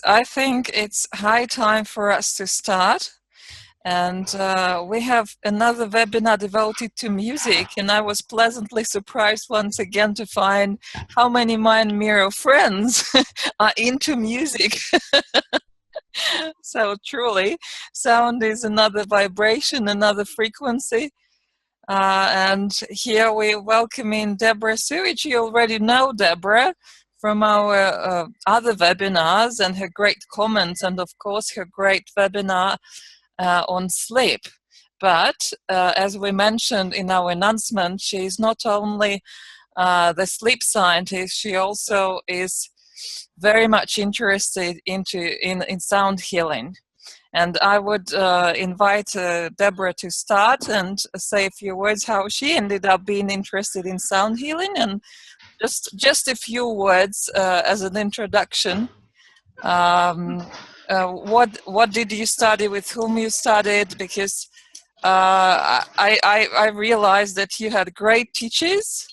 I think it's high time for us to start. And we have another webinar devoted to music, and I was pleasantly surprised once again to find how many Mind Mirror friends are into music. So truly, sound is another vibration, another frequency. And here we welcome in Deborah Sewitch. You already know Deborah from our other webinars and her great comments, and of course her great webinar on sleep. But as we mentioned in our announcement, she is not only the sleep scientist, she also is very much interested in sound healing. And I would invite Deborah to start and say a few words how she ended up being interested in sound healing, and just a few words as an introduction. What did you study, with whom you studied? Because I realized that you had great teachers,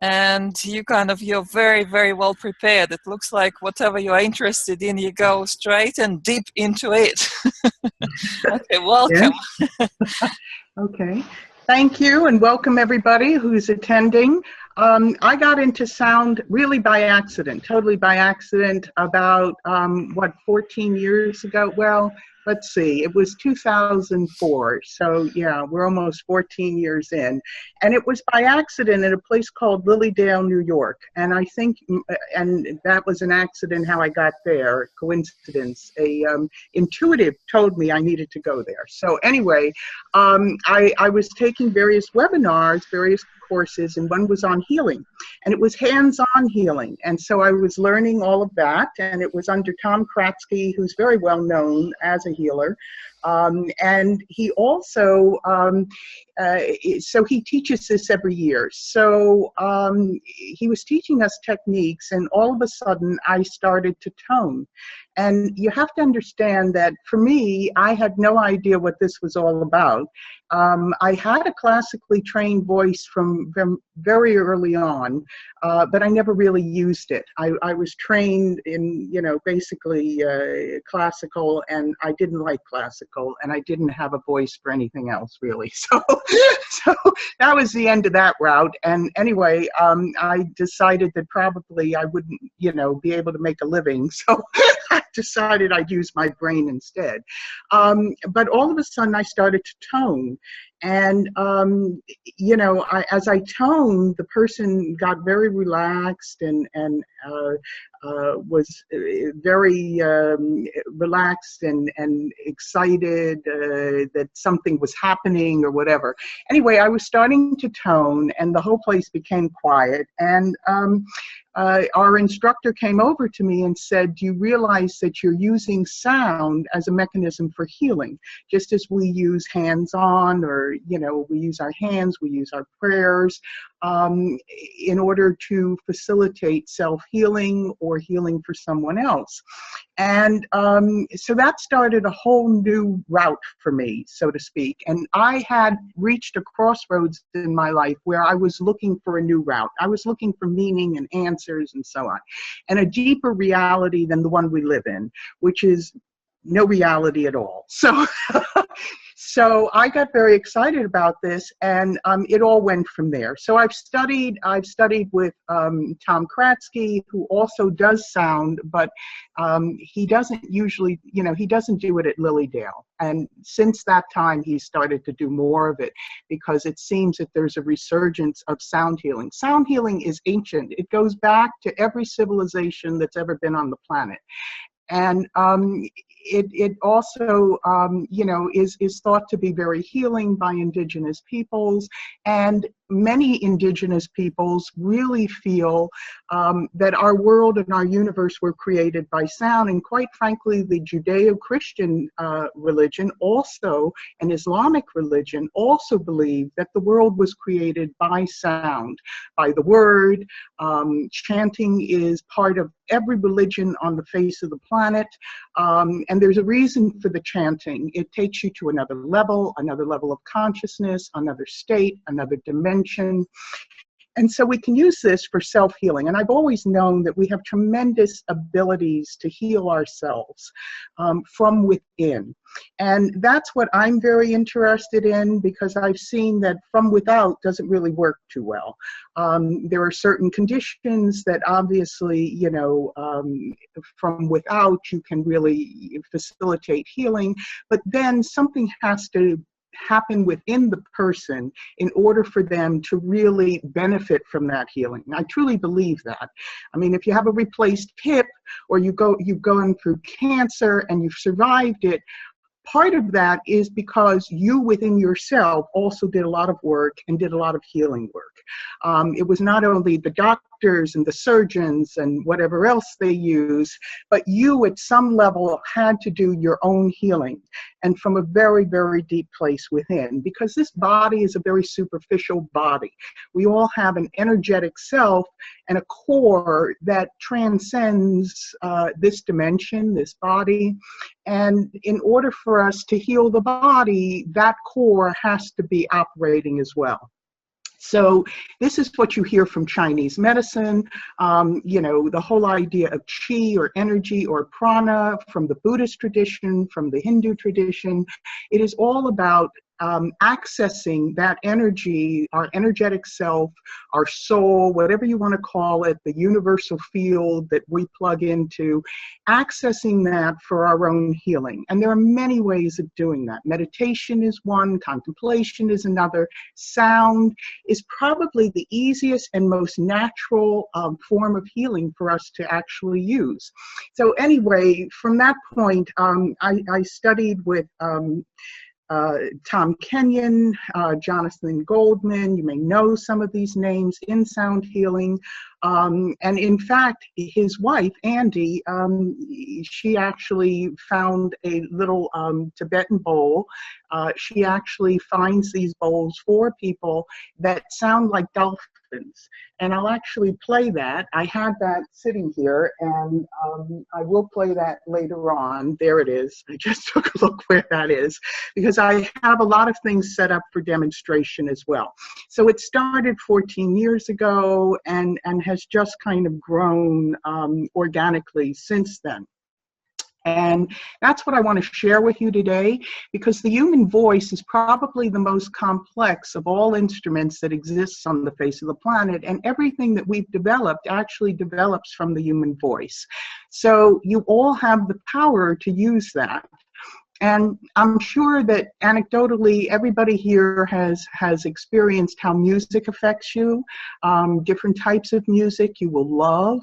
and you're very, very well prepared. It looks like whatever you're interested in, you go straight and deep into it. Okay, welcome. Okay, thank you, and welcome everybody who's attending. I got into sound really by accident, totally by accident, about 14 years ago. Well, let's see, it was 2004, so yeah, we're almost 14 years in, and it was by accident at a place called Lilydale, New York, and I think, and that was an accident how I got there, coincidence. A intuitive told me I needed to go there. So anyway, I was taking various webinars, various courses, and one was on healing, and it was hands-on healing, and so I was learning all of that, and it was under Tom Kraske, who's very well known as a healer, and he also so he teaches this every year. So he was teaching us techniques, and all of a sudden I started to tone. And you have to understand that for me, I had no idea what this was all about. I had a classically trained voice from very early on, but I never really used it. I was trained in, basically classical, and I didn't like classical, and I didn't have a voice for anything else really. So that was the end of that route. And anyway, I decided that probably I wouldn't, be able to make a living. So I decided I'd use my brain instead. But all of a sudden I started to tone. And, as I toned, the person got very relaxed and was very relaxed and excited that something was happening or whatever. Anyway, I was starting to tone, and the whole place became quiet. And our instructor came over to me and said, "Do you realize that you're using sound as a mechanism for healing? Just as we use hands-on, or, we use our hands, we use our prayers in order to facilitate self-healing or healing for someone else." And so that started a whole new route for me, so to speak. And I had reached a crossroads in my life where I was looking for a new route. I was looking for meaning and answers and so on, and a deeper reality than the one we live in, which is no reality at all. So I got very excited about this, and it all went from there. So I've studied with Tom Kraske, who also does sound, but he doesn't usually, he doesn't do it at Lilydale. And since that time, he started to do more of it, because it seems that there's a resurgence of sound healing. Sound healing is ancient. It goes back to every civilization that's ever been on the planet. And it also, is thought to be very healing by indigenous peoples, and many indigenous peoples really feel that our world and our universe were created by sound. And quite frankly, the Judeo-Christian religion also, and Islamic religion also believe that the world was created by sound, by the word. Chanting is part of every religion on the face of the planet, and there's a reason for the chanting. It takes you to another level of consciousness, another state, another dimension. And so we can use this for self-healing. And I've always known that we have tremendous abilities to heal ourselves from within. And that's what I'm very interested in, because I've seen that from without doesn't really work too well. There are certain conditions that obviously, you know, from without you can really facilitate healing, but then something has to happen within the person in order for them to really benefit from that healing. I truly believe that. I mean, if you have a replaced hip, or you've gone through cancer and you've survived it, part of that is because you within yourself also did a lot of work and did a lot of healing work. It was not only the doctors and the surgeons and whatever else they use, but you at some level had to do your own healing, and from a very, very deep place within, because this body is a very superficial body. We all have an energetic self and a core that transcends this dimension, this body. And in order for us to heal the body, that core has to be operating as well. So this is what you hear from Chinese medicine, you know, the whole idea of qi or energy or prana from the Buddhist tradition, from the Hindu tradition. It is all about accessing that energy, our energetic self, our soul, whatever you want to call it, the universal field that we plug into, accessing that for our own healing. And there are many ways of doing that. Meditation is one, contemplation is another. Sound is probably the easiest and most natural form of healing for us to actually use. So anyway, from that point, I studied with Tom Kenyon, Jonathan Goldman. You may know some of these names in sound healing. And in fact, his wife, Andy, she actually found a little Tibetan bowl. She actually finds these bowls for people that sound like dolphins. And I'll actually play that. I had that sitting here, and I will play that later on. There it is. I just took a look where that is, because I have a lot of things set up for demonstration as well. So it started 14 years ago and has just kind of grown organically since then. And that's what I want to share with you today, because the human voice is probably the most complex of all instruments that exists on the face of the planet, and everything that we've developed actually develops from the human voice. So you all have the power to use that. And I'm sure that anecdotally, everybody here has experienced how music affects you. Different types of music you will love.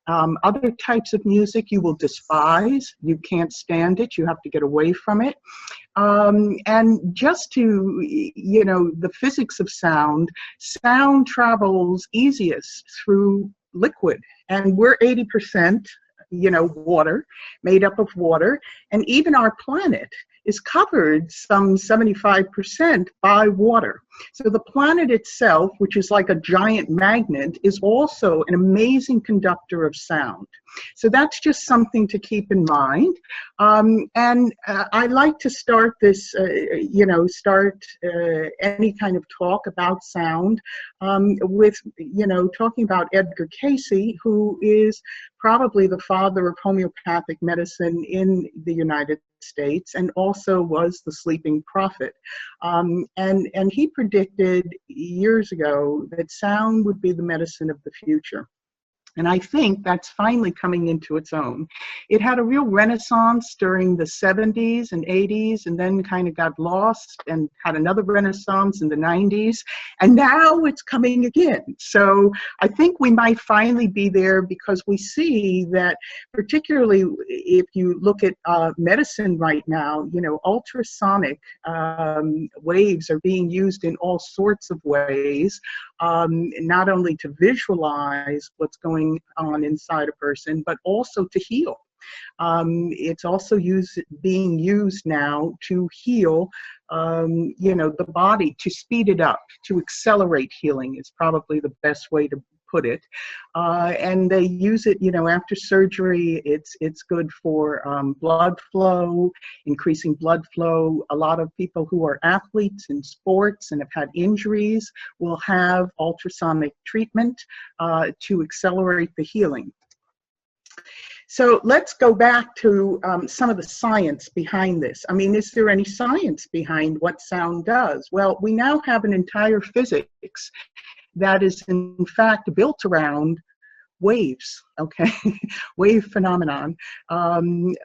Other types of music you will despise. You can't stand it. You have to get away from it. And just to, you know, the physics of sound travels easiest through liquid. And we're 80%. You know, water, made up of water, and even our planet is covered some 75% by water. So the planet itself, which is like a giant magnet, is also an amazing conductor of sound. So that's just something to keep in mind. And I like to start this, any kind of talk about sound with, you know, talking about Edgar Cayce, who is probably the father of homeopathic medicine in the United States, and also was the sleeping prophet. And he predicted years ago that sound would be the medicine of the future. And I think that's finally coming into its own. It had a real renaissance during the 70s and 80s, and then kind of got lost and had another renaissance in the 90s. And now it's coming again. So I think we might finally be there, because we see that, particularly if you look at medicine right now, you know, ultrasonic waves are being used in all sorts of ways, not only to visualize what's going on inside a person, but also to heal. It's also being used now to heal, you know, the body, to speed it up, to accelerate healing is probably the best way to put it. And they use it, you know, after surgery. It's good for blood flow, increasing blood flow. A lot of people who are athletes in sports and have had injuries will have ultrasonic treatment to accelerate the healing. So let's go back to some of the science behind this. I mean, is there any science behind what sound does? Well, we now have an entire physics that is in fact built around waves, okay? Wave phenomenon,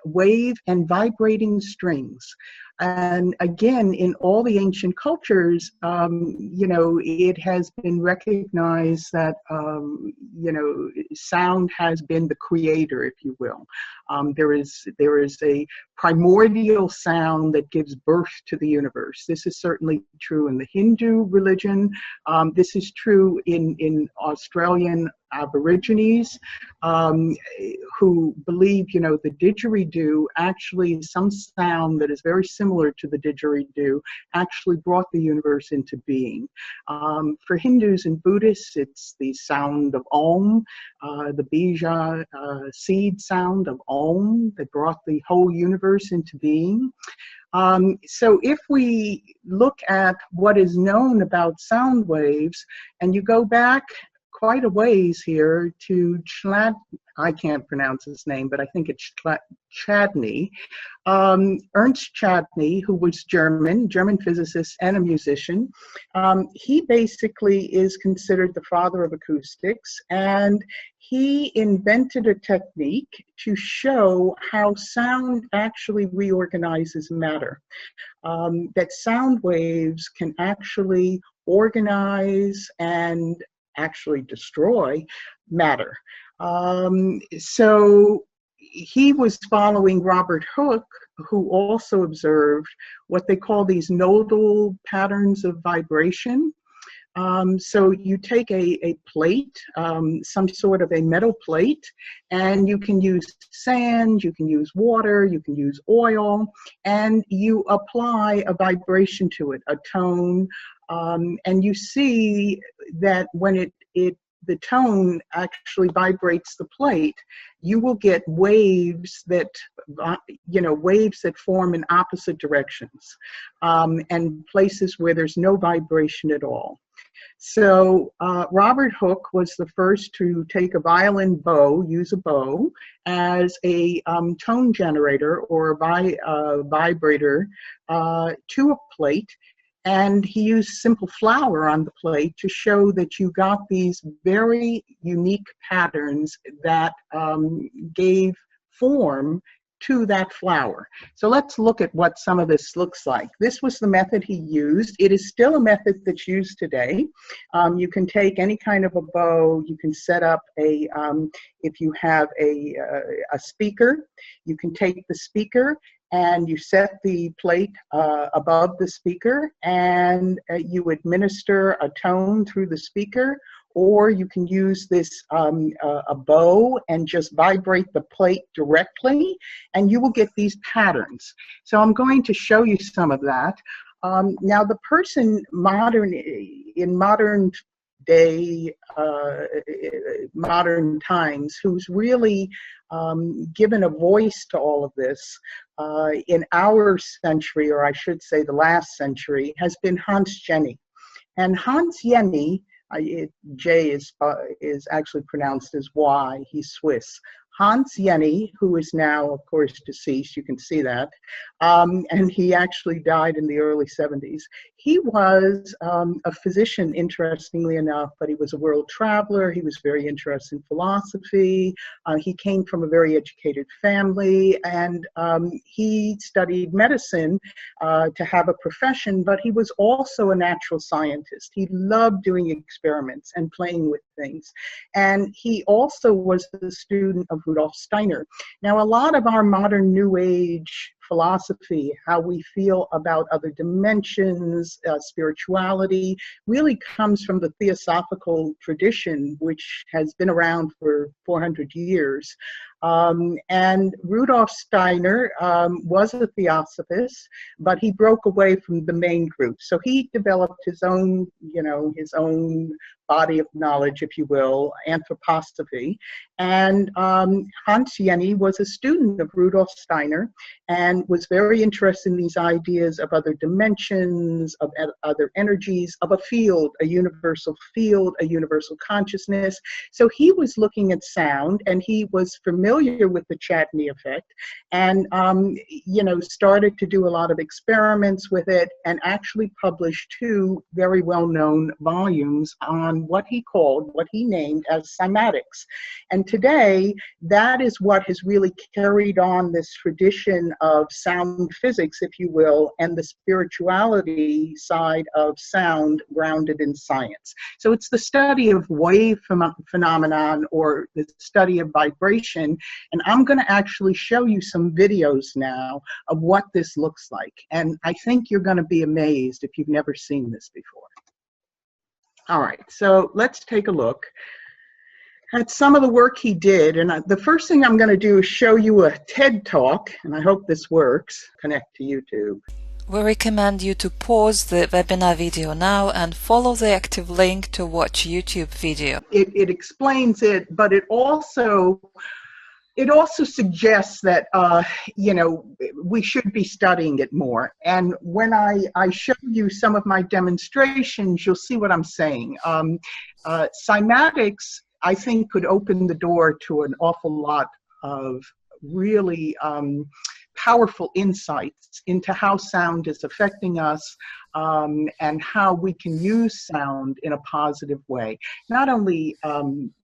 wave and vibrating strings. And again, in all the ancient cultures, you know, it has been recognized that, you know, sound has been the creator, if you will. There is a primordial sound that gives birth to the universe. This is certainly true in the Hindu religion. This is true in Australian Aborigines who believe, you know, the didgeridoo, actually some sound that is very similar to the didgeridoo actually brought the universe into being. For Hindus and Buddhists, it's the sound of Om, the bija seed sound of Om that brought the whole universe into being. So if we look at what is known about sound waves, and you go back quite a ways here to I can't pronounce his name, but I think it's Chladni. Ernst Chladni, who was German physicist and a musician. He basically is considered the father of acoustics, and he invented a technique to show how sound actually reorganizes matter. That sound waves can actually organize and actually destroy matter. So he was following Robert Hooke, who also observed what they call these nodal patterns of vibration. So you take a plate, some sort of a metal plate, and you can use sand, you can use water, you can use oil, and you apply a vibration to it, a tone, and you see that when the tone actually vibrates the plate, you will get waves that, you know, waves that form in opposite directions, and places where there's no vibration at all. So Robert Hooke was the first to take a violin bow, use a bow, as a tone generator or a vibrator to a plate. And he used simple flour on the plate to show that you got these very unique patterns that gave form to that flour. So let's look at what some of this looks like. This was the method he used. It is still a method that's used today. You can take any kind of a bow. You can set up a, if you have a speaker, you can take the speaker and you set the plate above the speaker, and you administer a tone through the speaker, or you can use this a bow and just vibrate the plate directly, and you will get these patterns. So I'm going to show you some of that. Now the person in modern day, modern times, who's really given a voice to all of this in our century, or I should say the last century, has been Hans Jenny. And Hans Jenny, J is actually pronounced as Y, he's Swiss. Hans Jenny, who is now, of course, deceased, you can see that, and he actually died in the early 70s. He was a physician, interestingly enough, but he was a world traveler. He was very interested in philosophy. He came from a very educated family, and he studied medicine to have a profession, but he was also a natural scientist. He loved doing experiments and playing with things. And he also was the student of Rudolf Steiner. Now, a lot of our modern New Age philosophy, how we feel about other dimensions, spirituality, really comes from the theosophical tradition, which has been around for 400 years. And Rudolf Steiner was a theosophist, but he broke away from the main group. So he developed his own, his own body of knowledge, if you will, anthroposophy. And Hans Jenny was a student of Rudolf Steiner and was very interested in these ideas of other dimensions, of other energies, of a field, a universal consciousness. So he was looking at sound, and he was familiar with the Chladni effect, and started to do a lot of experiments with it, and actually published 2 very well-known volumes on what he named as cymatics. And today, that is what has really carried on this tradition of sound physics, if you will, and the spirituality side of sound grounded in science. So it's the study of wave phenomenon, or the study of vibration. And I'm going to actually show you some videos now of what this looks like. And I think you're going to be amazed if you've never seen this before. All right, so let's take a look at some of the work he did. And the first thing I'm going to do is show you a TED Talk, and I hope this works. Connect to YouTube. We recommend you to pause the webinar video now and follow the active link to watch YouTube video. It explains it, but it also suggests that, we should be studying it more. And when I show you some of my demonstrations, you'll see what I'm saying. Cymatics, I think, could open the door to an awful lot of really powerful insights into how sound is affecting us, and how we can use sound in a positive way. Not only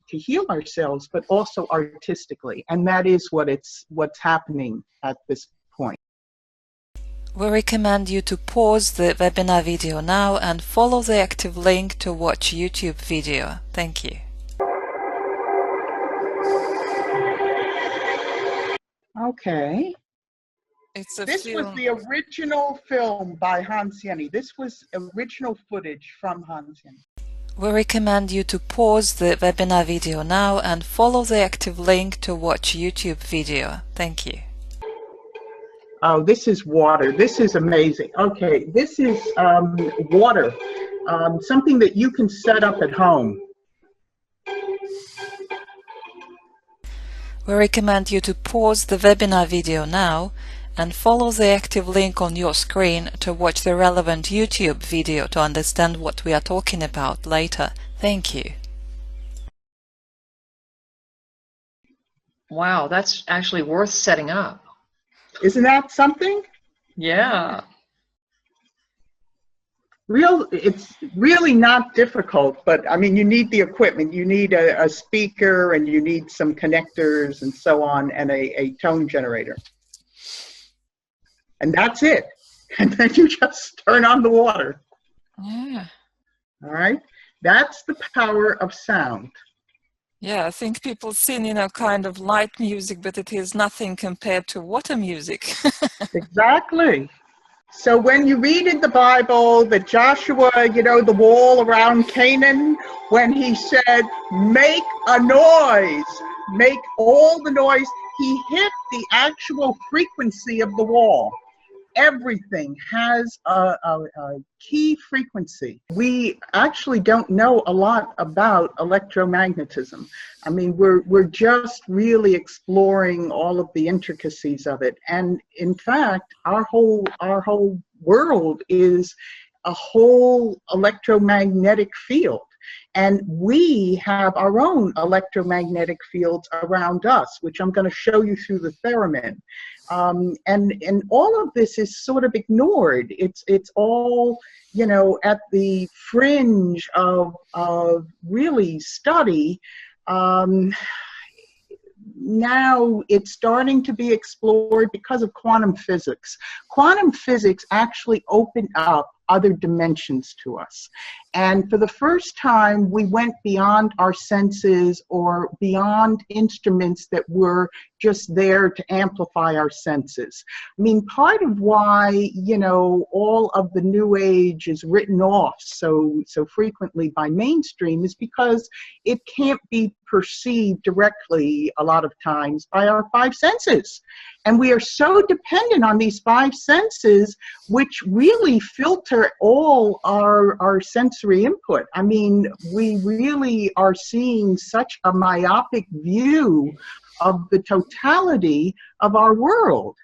to heal ourselves, but also artistically. And that is what's happening at this point. We recommend you to pause the webinar video now and follow the active link to watch YouTube video. Thank you. Okay. This film. was the original film by Hans Jenny. This was original footage from Hans Jenny. We recommend you to pause the webinar video now and follow the active link to watch YouTube video. Thank you. Oh, this is water. This is amazing. Okay, this is water, something that you can set up at home. We recommend you to pause the webinar video now and follow the active link on your screen to watch the relevant YouTube video to understand what we are talking about later. Thank you. Wow, that's actually worth setting up. Isn't that something? Yeah. It's really not difficult, but I mean, you need the equipment. You need a speaker, and you need some connectors and so on, and a tone generator. And that's it. And then you just turn on the water. Yeah. All right. That's the power of sound. Yeah, I think people sing, kind of light music, but it is nothing compared to water music. Exactly. So when you read in the Bible that Joshua, the wall around Canaan, when he said, make a noise, make all the noise, he hit the actual frequency of the wall. Everything has a key frequency. We actually don't know a lot about electromagnetism. I mean, we're just really exploring all of the intricacies of it. And in fact, our whole world is a whole electromagnetic field. And we have our own electromagnetic fields around us, which I'm going to show you through the theremin. And all of this is sort of ignored. It's all, at the fringe of really study. Now it's starting to be explored because of quantum physics. Quantum physics actually opened up other dimensions to us. And for the first time, we went beyond our senses or beyond instruments that were just there to amplify our senses. I mean, part of why, you know, all of the New Age is written off so frequently by mainstream is because it can't be perceived directly a lot of times by our five senses. And we are so dependent on these five senses, which really filter all our sensory input. I mean, we really are seeing such a myopic view of the totality of our world.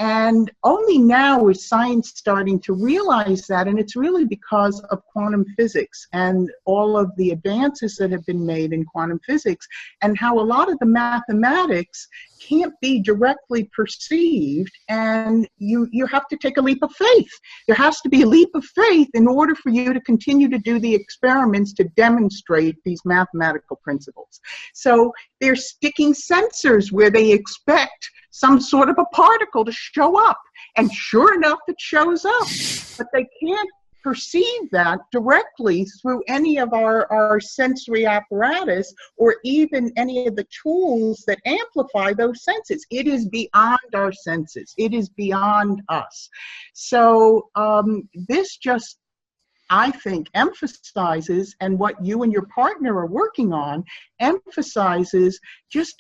And only now is science starting to realize that, and it's really because of quantum physics and all of the advances that have been made in quantum physics, and how a lot of the mathematics can't be directly perceived, and you have to take a leap of faith. There has to be a leap of faith in order for you to continue to do the experiments to demonstrate these mathematical principles. So they're sticking sensors where they expect some sort of a particle to show up, and sure enough it shows up, but they can't perceive that directly through any of our sensory apparatus or even any of the tools that amplify those senses. It is beyond our senses. It is beyond us. So this just, I think, emphasizes, and what you and your partner are working on emphasizes just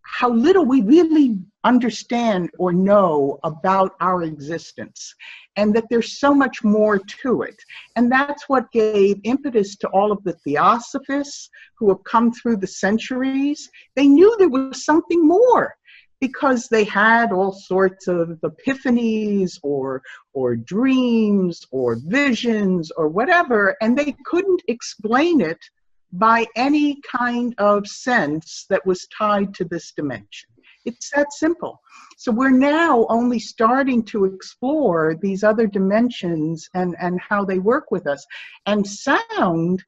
how little we really understand or know about our existence, and that there's so much more to it. And that's what gave impetus to all of the theosophists who have come through the centuries. They knew there was something more, because they had all sorts of epiphanies or dreams or visions or whatever, and they couldn't explain it by any kind of sense that was tied to this dimension. It's that simple. So we're now only starting to explore these other dimensions and how they work with us. And sound,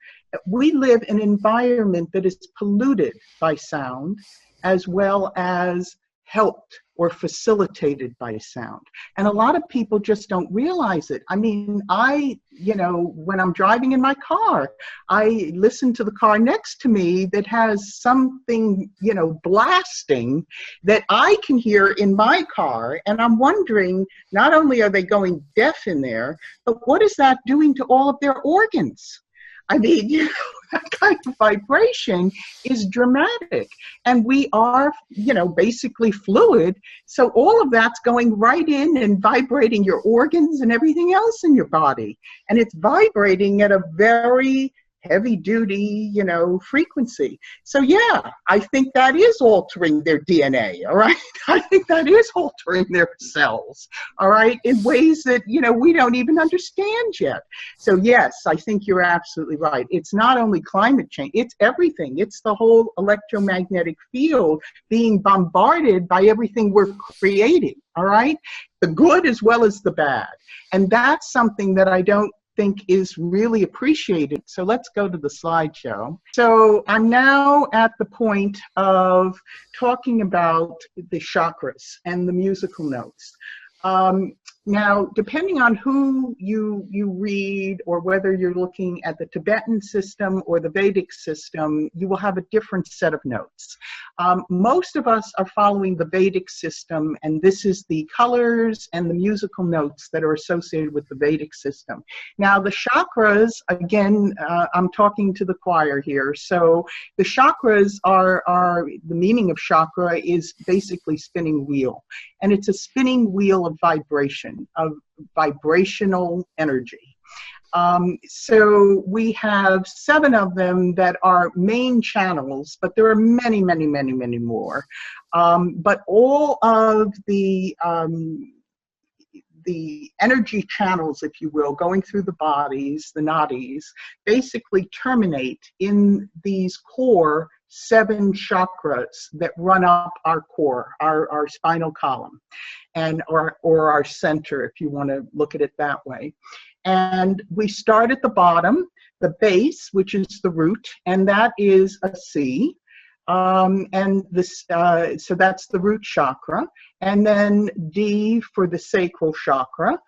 we live in an environment that is polluted by sound, as well as helped or facilitated by sound. And a lot of people just don't realize it. I mean, when I'm driving in my car, I listen to the car next to me that has something, blasting that I can hear in my car. And I'm wondering, not only are they going deaf in there, but what is that doing to all of their organs? I mean, that kind of vibration is dramatic. And we are, basically fluid. So all of that's going right in and vibrating your organs and everything else in your body. And it's vibrating at a very heavy duty, frequency. So yeah, I think that is altering their DNA, all right? I think that is altering their cells, all right, in ways that, we don't even understand yet. So yes, I think you're absolutely right. It's not only climate change, it's everything. It's the whole electromagnetic field being bombarded by everything we're creating, all right? The good as well as the bad. And that's something that I don't think is really appreciated. So let's go to the slideshow. So I'm now at the point of talking about the chakras and the musical notes. Now, depending on who you read, or whether you're looking at the Tibetan system or the Vedic system, you will have a different set of notes. Most of us are following the Vedic system, and this is the colors and the musical notes that are associated with the Vedic system. Now, the chakras, again, I'm talking to the choir here. So the chakras are the meaning of chakra is basically spinning wheel. And it's a spinning wheel of vibration, of vibrational energy. So we have 7 of them that are main channels, but there are many, many, many, many more. But all of the energy channels, if you will, going through the bodies, the nadis, basically terminate in these core 7 chakras that run up our core, our spinal column, and or our center, if you want to look at it that way. And we start at the bottom, the base, which is the root, and that is a C. And this, so that's the root chakra. And then D for the sacral chakra,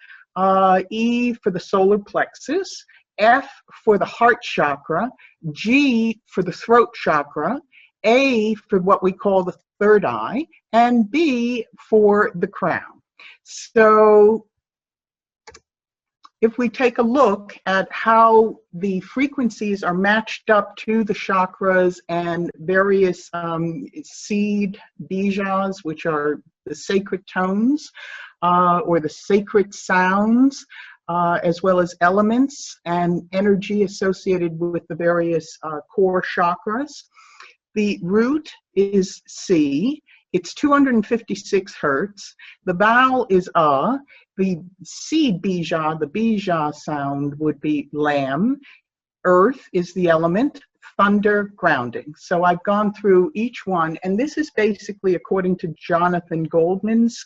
E for the solar plexus, F for the heart chakra, G for the throat chakra, A for what we call the third eye, and B for the crown. So if we take a look at how the frequencies are matched up to the chakras and various seed bijas, which are the sacred tones or the sacred sounds, as well as elements and energy associated with the various core chakras. The root is C. It's 256 hertz. The vowel is A. The seed bija, the bija sound would be lam. Earth is the element. Thunder, grounding. So I've gone through each one, and this is basically according to Jonathan Goldman's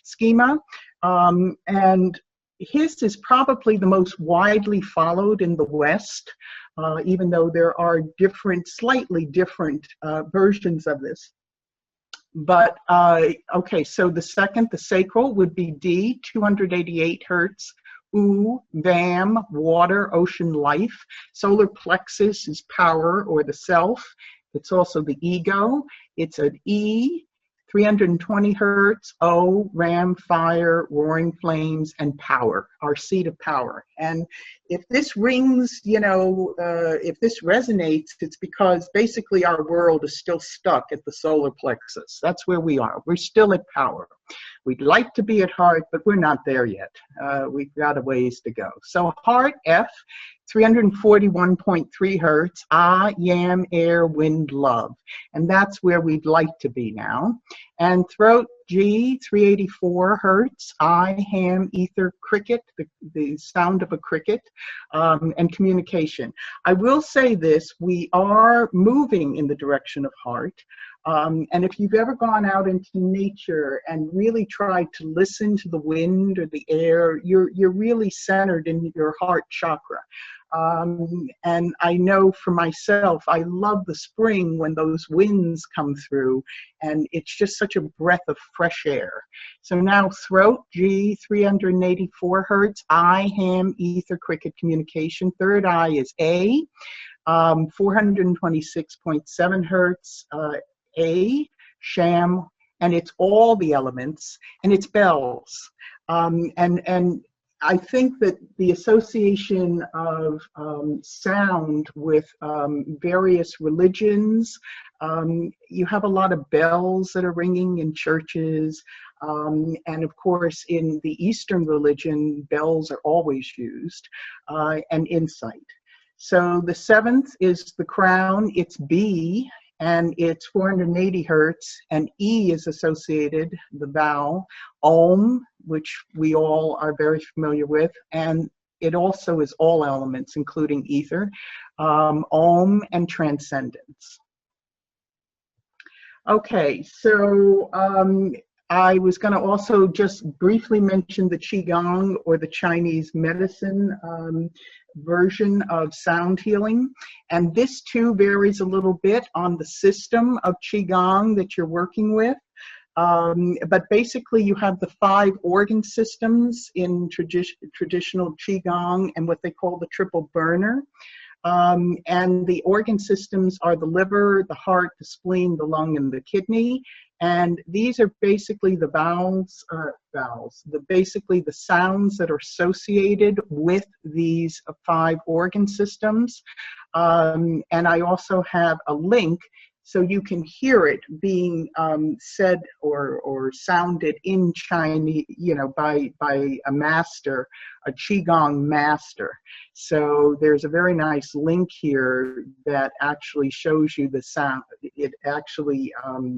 schema. And his is probably the most widely followed in the West, even though there are slightly different versions of this. But, okay, so the second, the sacral, would be D, 288 hertz. U, Vam, water, ocean, life. Solar plexus is power or the self. It's also the ego. It's an E, 320 hertz. O, ram, fire, roaring flames, and power, our seat of power. And if this rings, you know, if this resonates, it's because basically our world is still stuck at the solar plexus. That's where we are. We're still at power. We'd like to be at heart, but we're not there yet. We've got a ways to go. So heart, F, 341.3 hertz, ah, yam, air, wind, love. And that's where we'd like to be now. And throat, G, 384 hertz, I, ham, ether, cricket, the sound of a cricket, and communication. I will say this, we are moving in the direction of heart. And if you've ever gone out into nature and really tried to listen to the wind or the air, you're really centered in your heart chakra. And I know for myself, I love the spring when those winds come through, and it's just such a breath of fresh air. So now throat, G, 384 hertz, I, ham, ether, cricket, communication. Third eye is A, 426.7 hertz, A, sham, and it's all the elements, and it's bells. And I think that the association of sound with various religions, you have a lot of bells that are ringing in churches, and of course in the Eastern religion, bells are always used, and insight. So the seventh is the crown, it's B, and it's 480 hertz, and E is associated, the vowel, Om, which we all are very familiar with, and it also is all elements, including ether, Om, and transcendence. Okay, so I was going to also just briefly mention the Qigong, or the Chinese medicine version of sound healing. And this too varies a little bit on the system of Qigong that you're working with. But basically you have the 5 organ systems in traditional Qigong and what they call the triple burner. And the organ systems are the liver, the heart, the spleen, the lung, and the kidney. And these are basically the basically the sounds that are associated with these 5 organ systems. And I also have a link so you can hear it being said or sounded in Chinese, you know, by a master, a Qigong master. So there's a very nice link here that actually shows you the sound. It actually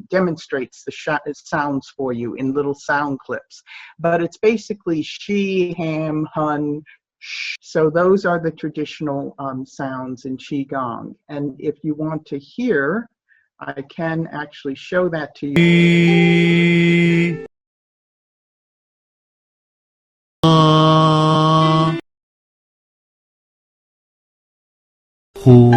demonstrates the sounds for you in little sound clips. But it's basically shi, ham, hun, sh. So those are the traditional sounds in Qigong. And if you want to hear, I can actually show that to you. Hu,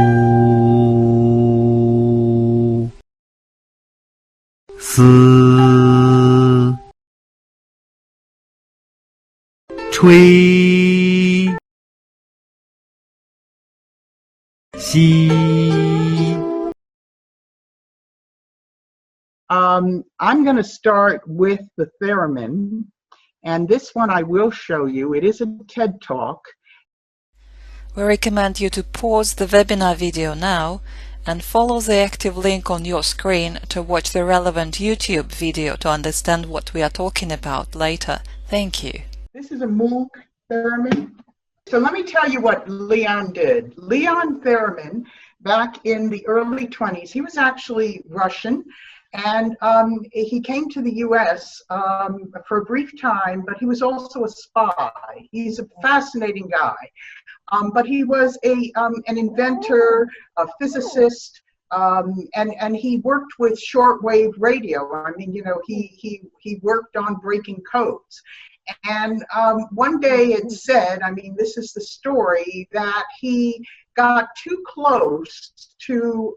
Si, Chui, I'm going to start with the theremin, and this one I will show you. It is a TED Talk. We recommend you to pause the webinar video now and follow the active link on your screen to watch the relevant YouTube video to understand what we are talking about later. Thank you. This is a Moog theremin. So let me tell you what Leon did. Leon Theremin, back in the early 20s, he was actually Russian, and he came to the U.S. For a brief time, but he was also a spy. He's a fascinating guy. But he was an inventor, a physicist, and he worked with shortwave radio. I mean, you know, he worked on breaking codes. And one day it said, I mean, this is the story, that he got too close to,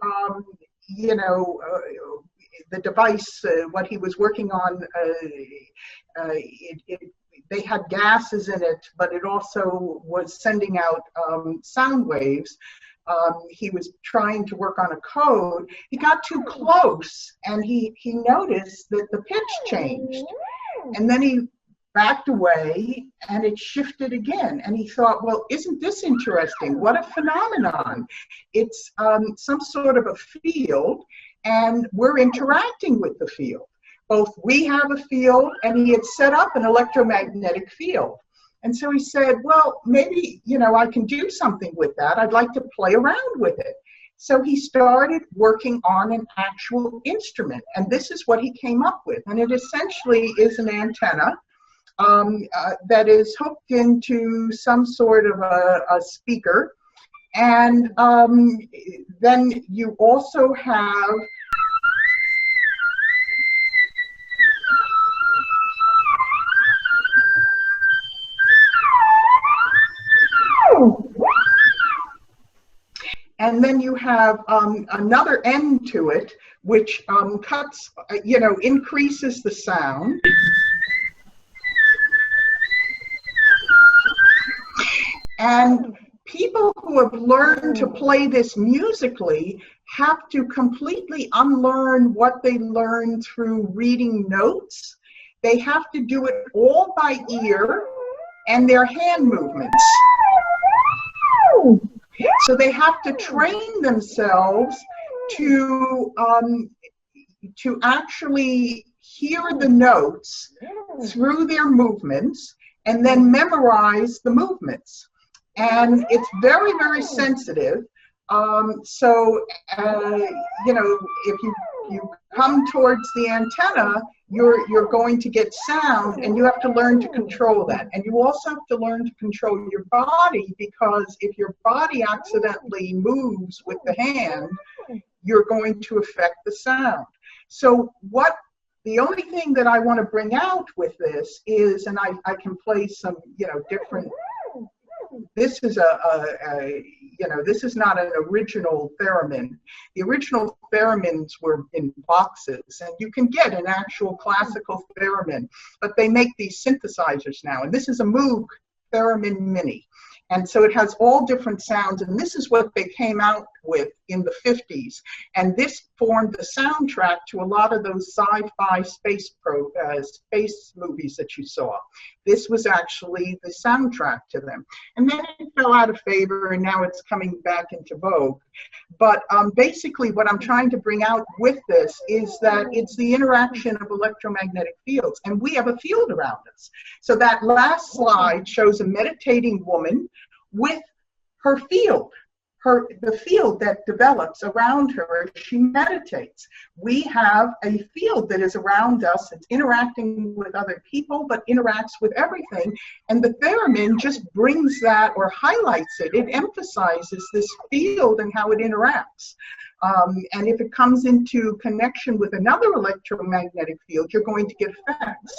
you know, the device, what he was working on. They had gases in it, but it also was sending out sound waves. He was trying to work on a code. He got too close, and he noticed that the pitch changed. And then he backed away, and it shifted again. And he thought, well, isn't this interesting? What a phenomenon. It's some sort of a field, and we're interacting with the field. Both we have a field, and he had set up an electromagnetic field. And so he said, well, maybe, you know, I can do something with that. I'd like to play around with it. So he started working on an actual instrument, and this is what he came up with. And it essentially is an antenna that is hooked into some sort of a speaker. And then you also have another end to it, which cuts, you know, increases the sound. And people who have learned to play this musically have to completely unlearn what they learned through reading notes. They have to do it all by ear and their hand movements. So they have to train themselves to actually hear the notes through their movements and then memorize the movements. And it's very, very sensitive. So, you know, if you come towards the antenna, you're going to get sound, and you have to learn to control that. And you also have to learn to control your body, because if your body accidentally moves with the hand, you're going to affect the sound. So the only thing that I want to bring out with this is, and I can play some, you know, different. This is you know, this is not an original theremin. The original theremins were in boxes, and you can get an actual classical theremin, but they make these synthesizers now, and this is a Moog Theremin Mini. And so it has all different sounds, and this is what they came out with in the 50s. And this formed the soundtrack to a lot of those sci-fi space movies that you saw. This was actually the soundtrack to them. And then it fell out of favor, and now it's coming back into vogue. But basically what I'm trying to bring out with this is that it's the interaction of electromagnetic fields, and we have a field around us. So that last slide shows a meditating woman with her field, the field that develops around her as she meditates. We have a field that is around us. It's interacting with other people, but interacts with everything. And the theremin just brings that, or highlights it. It emphasizes this field and how it interacts. And if it comes into connection with another electromagnetic field, you're going to get effects.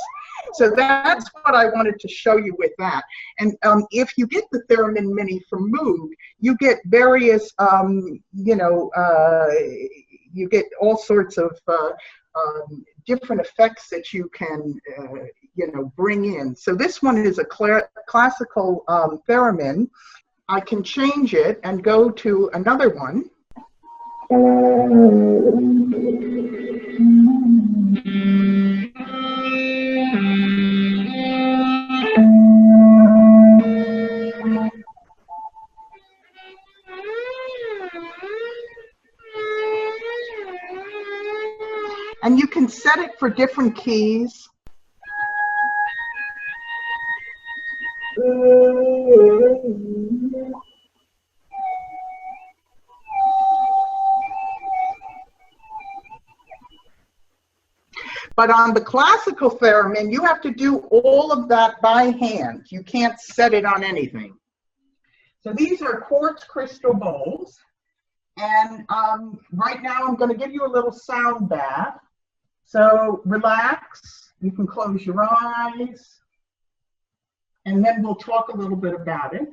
So that's what I wanted to show you with that. And if you get the Theremin Mini from Moog, you get various, you know, you get all sorts of different effects that you can, you know, bring in. So this one is a classical theremin. I can change it and go to another one. And you can set it for different keys. But on the classical theremin, you have to do all of that by hand. You can't set it on anything. So these are quartz crystal bowls. And right now I'm going to give you a little sound bath. So relax. You can close your eyes. And then we'll talk a little bit about it.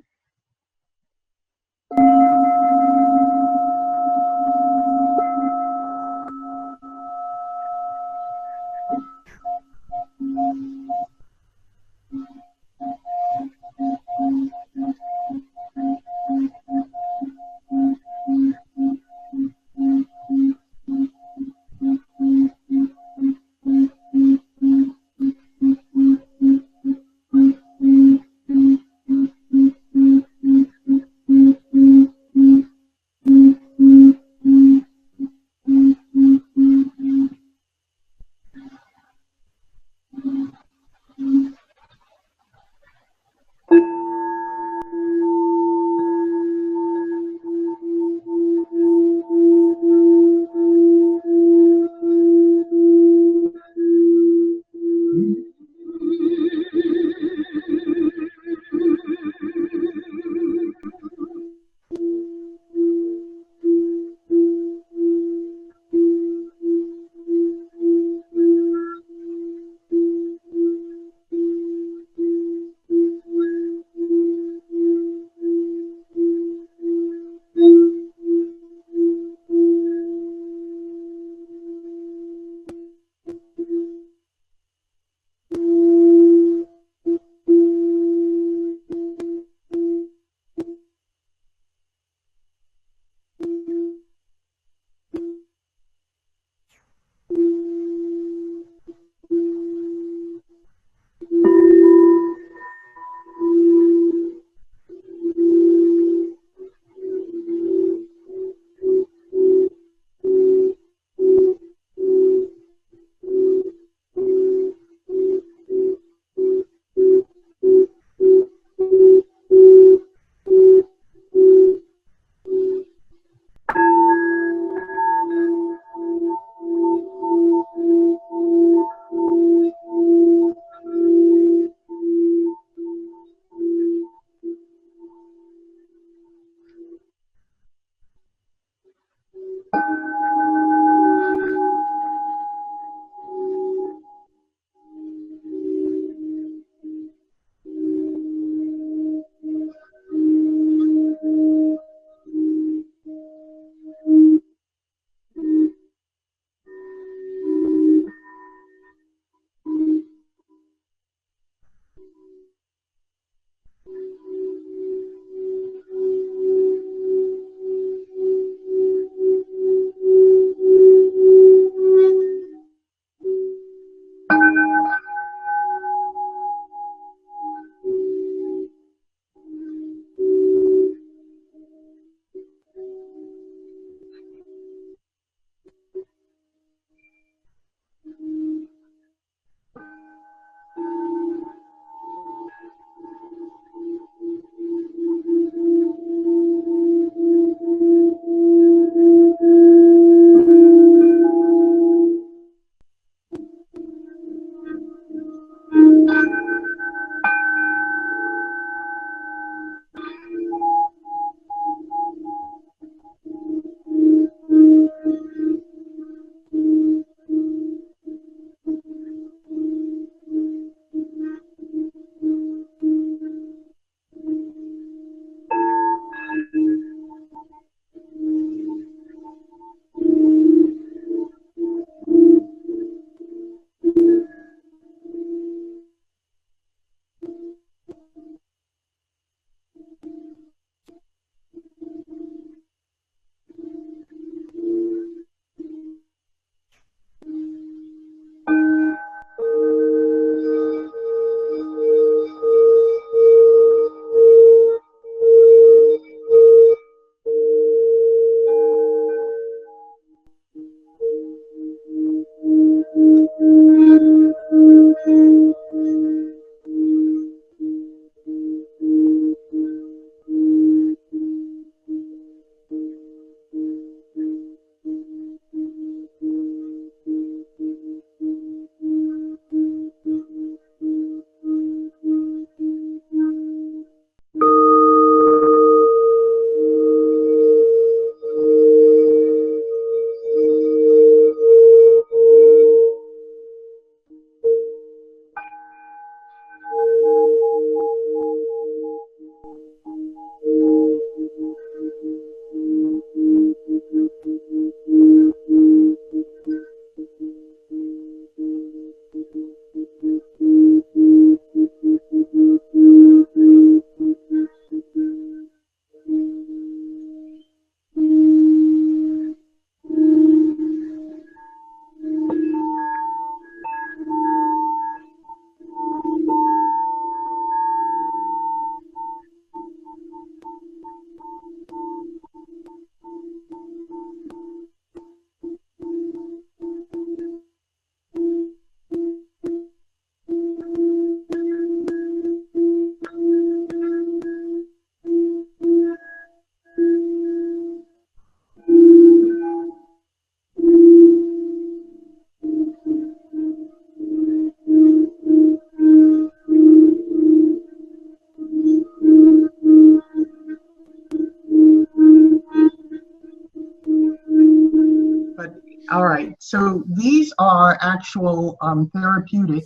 All right, so these are actual therapeutic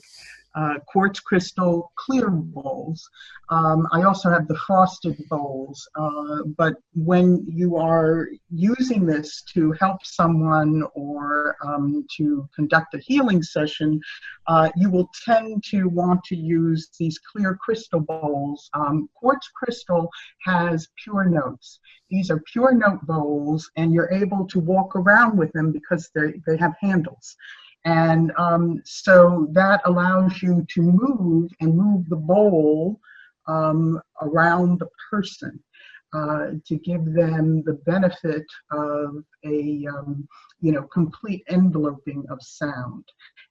quartz crystal clear bowls. I also have the frosted bowls, but when you are using this to help someone or to conduct a healing session, you will tend to want to use these clear crystal bowls. Quartz crystal has pure notes. These are pure note bowls, and you're able to walk around with them because they have handles. And so that allows you to move the bowl around the person to give them the benefit of a complete enveloping of sound.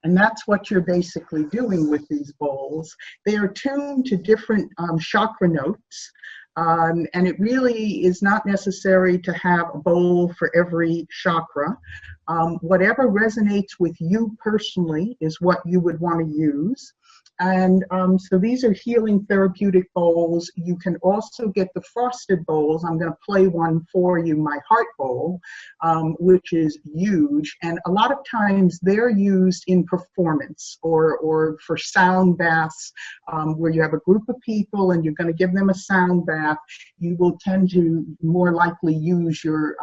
And that's what you're basically doing with these bowls. They are tuned to different chakra notes. And it really is not necessary to have a bowl for every chakra. Whatever resonates with you personally is what you would want to use. And so these are healing therapeutic bowls. You can also get the frosted bowls. I'm going to play one for you, my heart bowl, which is huge. And a lot of times they're used in performance or for sound baths, where you have a group of people and you're going to give them a sound bath. You will tend to more likely use your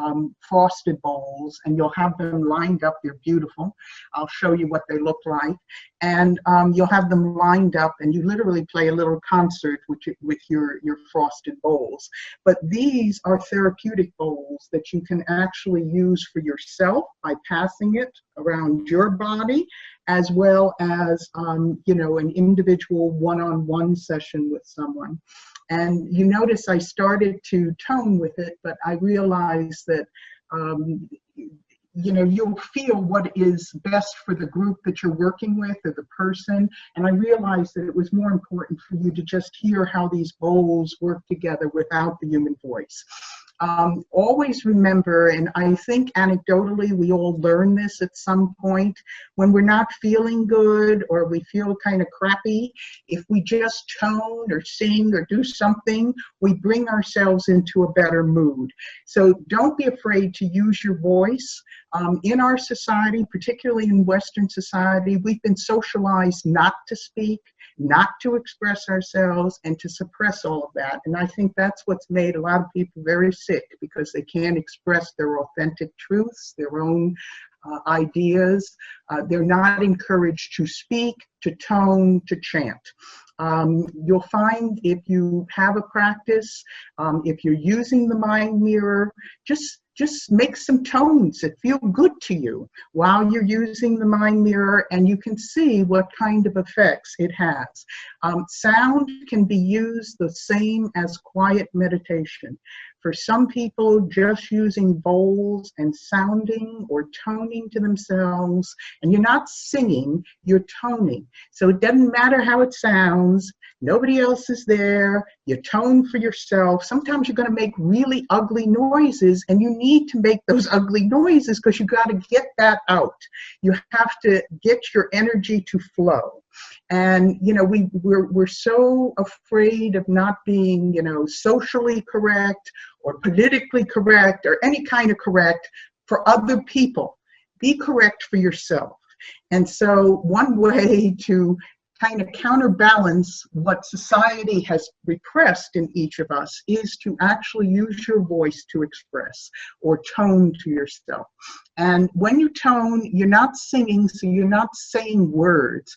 frosted bowls, and you'll have them lined up. They're beautiful. I'll show you what they look like. And you'll have them lined up, and you literally play a little concert with your frosted bowls. But these are therapeutic bowls that you can actually use for yourself by passing it around your body, as well as an individual one-on-one session with someone. And you notice I started to tone with it, but I realized that you'll feel what is best for the group that you're working with or the person. And I realized that it was more important for you to just hear how these bowls work together without the human voice. Always remember, and I think anecdotally we all learn this at some point, when we're not feeling good or we feel kind of crappy, if we just tone or sing or do something, we bring ourselves into a better mood. So don't be afraid to use your voice. In our society, particularly in Western society, we've been socialized not to speak, not to express ourselves, and to suppress all of that. And I think that's what's made a lot of people very sick, because they can't express their authentic truths, their own ideas. They're not encouraged to speak, to tone, to chant. You'll find if you have a practice, if you're using the mind mirror, just make some tones that feel good to you while you're using the mind mirror, and you can see what kind of effects it has. Sound can be used the same as quiet meditation. For some people, just using bowls and sounding or toning to themselves, and you're not singing, you're toning. So it doesn't matter how it sounds, nobody else is there, you tone for yourself. Sometimes you're going to make really ugly noises, and you need to make those ugly noises because you got to get that out. You have to get your energy to flow. And we're so afraid of not being socially correct or politically correct or any kind of correct for other people. Be correct for yourself. And so one way to kind of counterbalance what society has repressed in each of us is to actually use your voice to express or tone to yourself. And when you tone, you're not singing, so you're not saying words.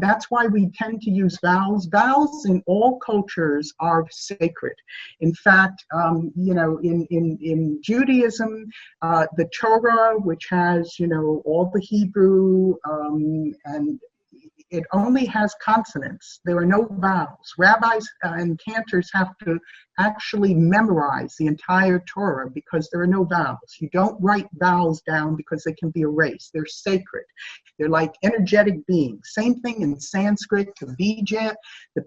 That's why we tend to use vowels. Vowels in all cultures are sacred. In fact, in Judaism, the Torah, which has, all the Hebrew and it only has consonants. There are no vowels. Rabbis and cantors have to actually memorize the entire Torah because there are no vowels. You don't write vowels down because they can be erased. They're sacred. They're like energetic beings. Same thing in Sanskrit, the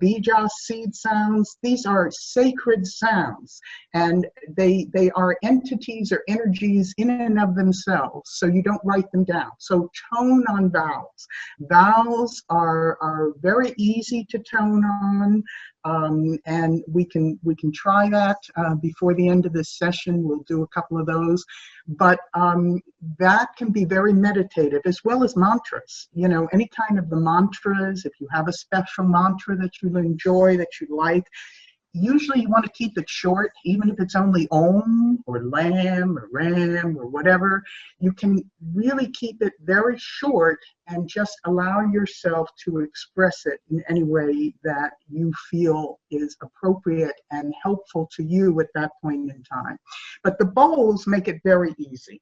bija seed sounds. These are sacred sounds, and they are entities or energies in and of themselves, so you don't write them down. So tone on vowels. Vowels are very easy to tone on. And we can try that before the end of this session. We'll do a couple of those, but that can be very meditative, as well as mantras. You know, any kind of the mantras. If you have a special mantra that you enjoy, that you like, usually you want to keep it short, even if it's only Om or Lam or Ram or whatever. You can really keep it very short and just allow yourself to express it in any way that you feel is appropriate and helpful to you at that point in time. But the bowls make it very easy.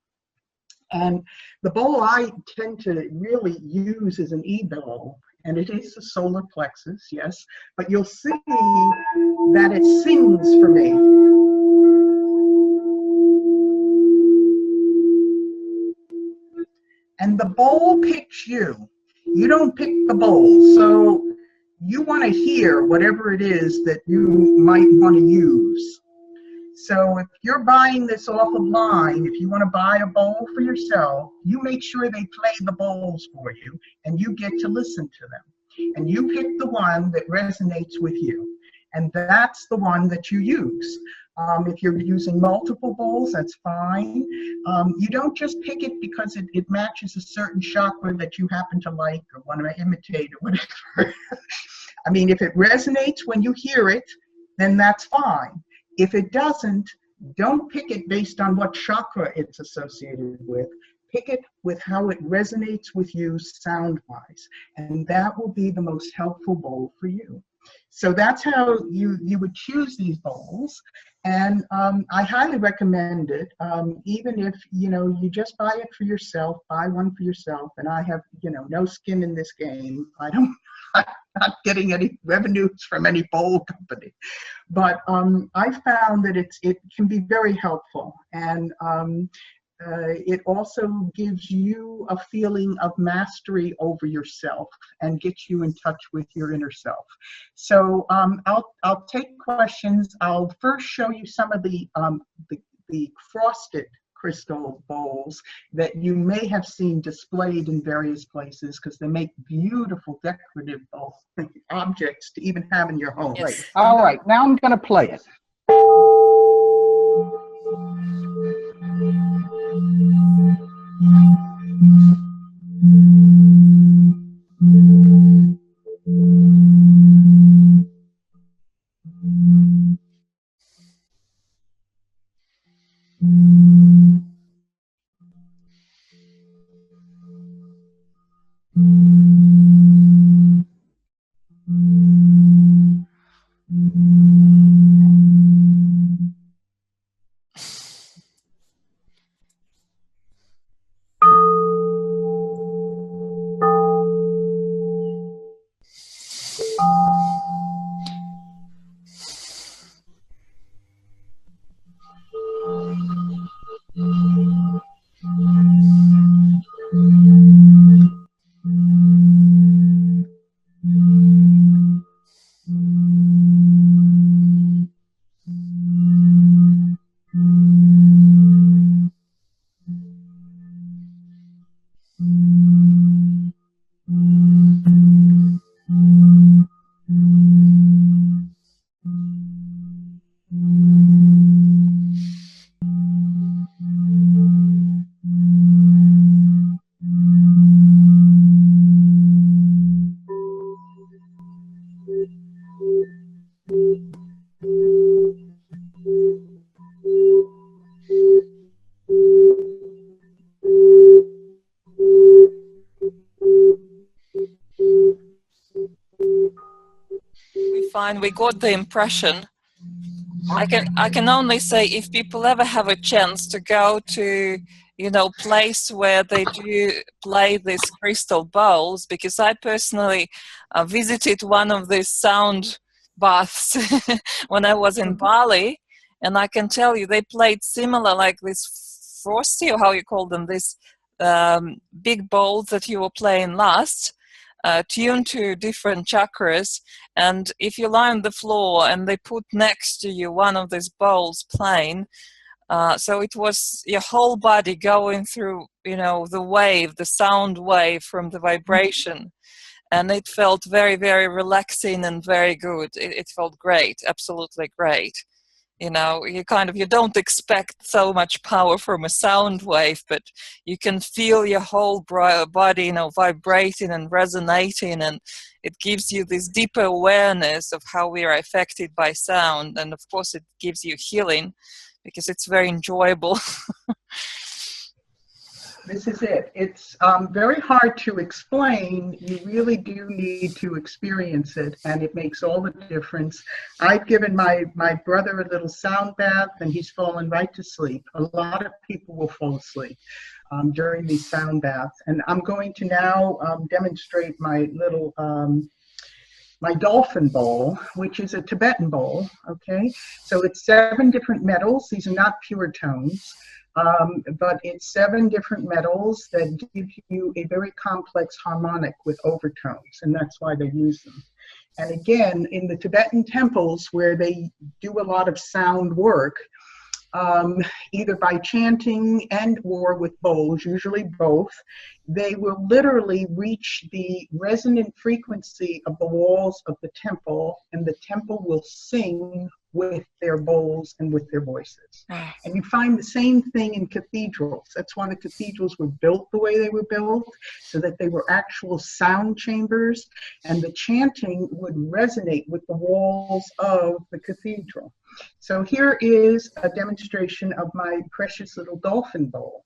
And the bowl I tend to really use is an E-bowl. And it is the solar plexus, yes, but you'll see that it sings for me. And the bowl picks you. You don't pick the bowl. So you want to hear whatever it is that you might want to use. So if you're buying this off of line, if you want to buy a bowl for yourself, you make sure they play the bowls for you and you get to listen to them. And you pick the one that resonates with you. And that's the one that you use. If you're using multiple bowls, that's fine. You don't just pick it because it matches a certain chakra that you happen to like or want to imitate or whatever. I mean, if it resonates when you hear it, then that's fine. If it doesn't, don't pick it based on what chakra it's associated with. Pick it with how it resonates with you sound-wise, and that will be the most helpful bowl for you. So that's how you would choose these bowls, and I highly recommend it. Even if you just buy it for yourself, buy one for yourself. And I have no skin in this game. I'm not getting any revenues from any bowl company, but I found that it can be very helpful, and it also gives you a feeling of mastery over yourself and gets you in touch with your inner self. So I'll take questions. I'll first show you some of the frosted crystal bowls that you may have seen displayed in various places, because they make beautiful decorative objects to even have in your home. Yes. Right. All right, now I'm going to play it. We got the impression. I can only say, if people ever have a chance to go to place where they do play these crystal bowls, because I personally visited one of these sound baths when I was in Bali, and I can tell you they played similar, like this frosty, or how you call them, this big bowls that you were playing last. Tuned to different chakras, and if you lie on the floor and they put next to you one of these bowls playing, so it was your whole body going through the wave, the sound wave from the vibration, and it felt very, very relaxing and very good. It felt great, absolutely great. You know, you don't expect so much power from a sound wave, but you can feel your whole body, you know, vibrating and resonating, and it gives you this deeper awareness of how we are affected by sound. And of course, it gives you healing because it's very enjoyable. This is it. It's very hard to explain. You really do need to experience it, and it makes all the difference. I've given my brother a little sound bath, and he's fallen right to sleep. A lot of people will fall asleep during these sound baths. And I'm going to now demonstrate my little my dolphin bowl, which is a Tibetan bowl, okay? So it's 7 different metals. These are not pure tones. But it's 7 different metals that give you a very complex harmonic with overtones, and that's why they use them. And again, in the Tibetan temples where they do a lot of sound work, either by chanting and or with bowls, usually both, they will literally reach the resonant frequency of the walls of the temple, and the temple will sing with their bowls and with their voices. Wow. And you find the same thing in cathedrals. That's why the cathedrals were built the way they were built, so that they were actual sound chambers, and the chanting would resonate with the walls of the cathedral. So here is a demonstration of my precious little dolphin bowl.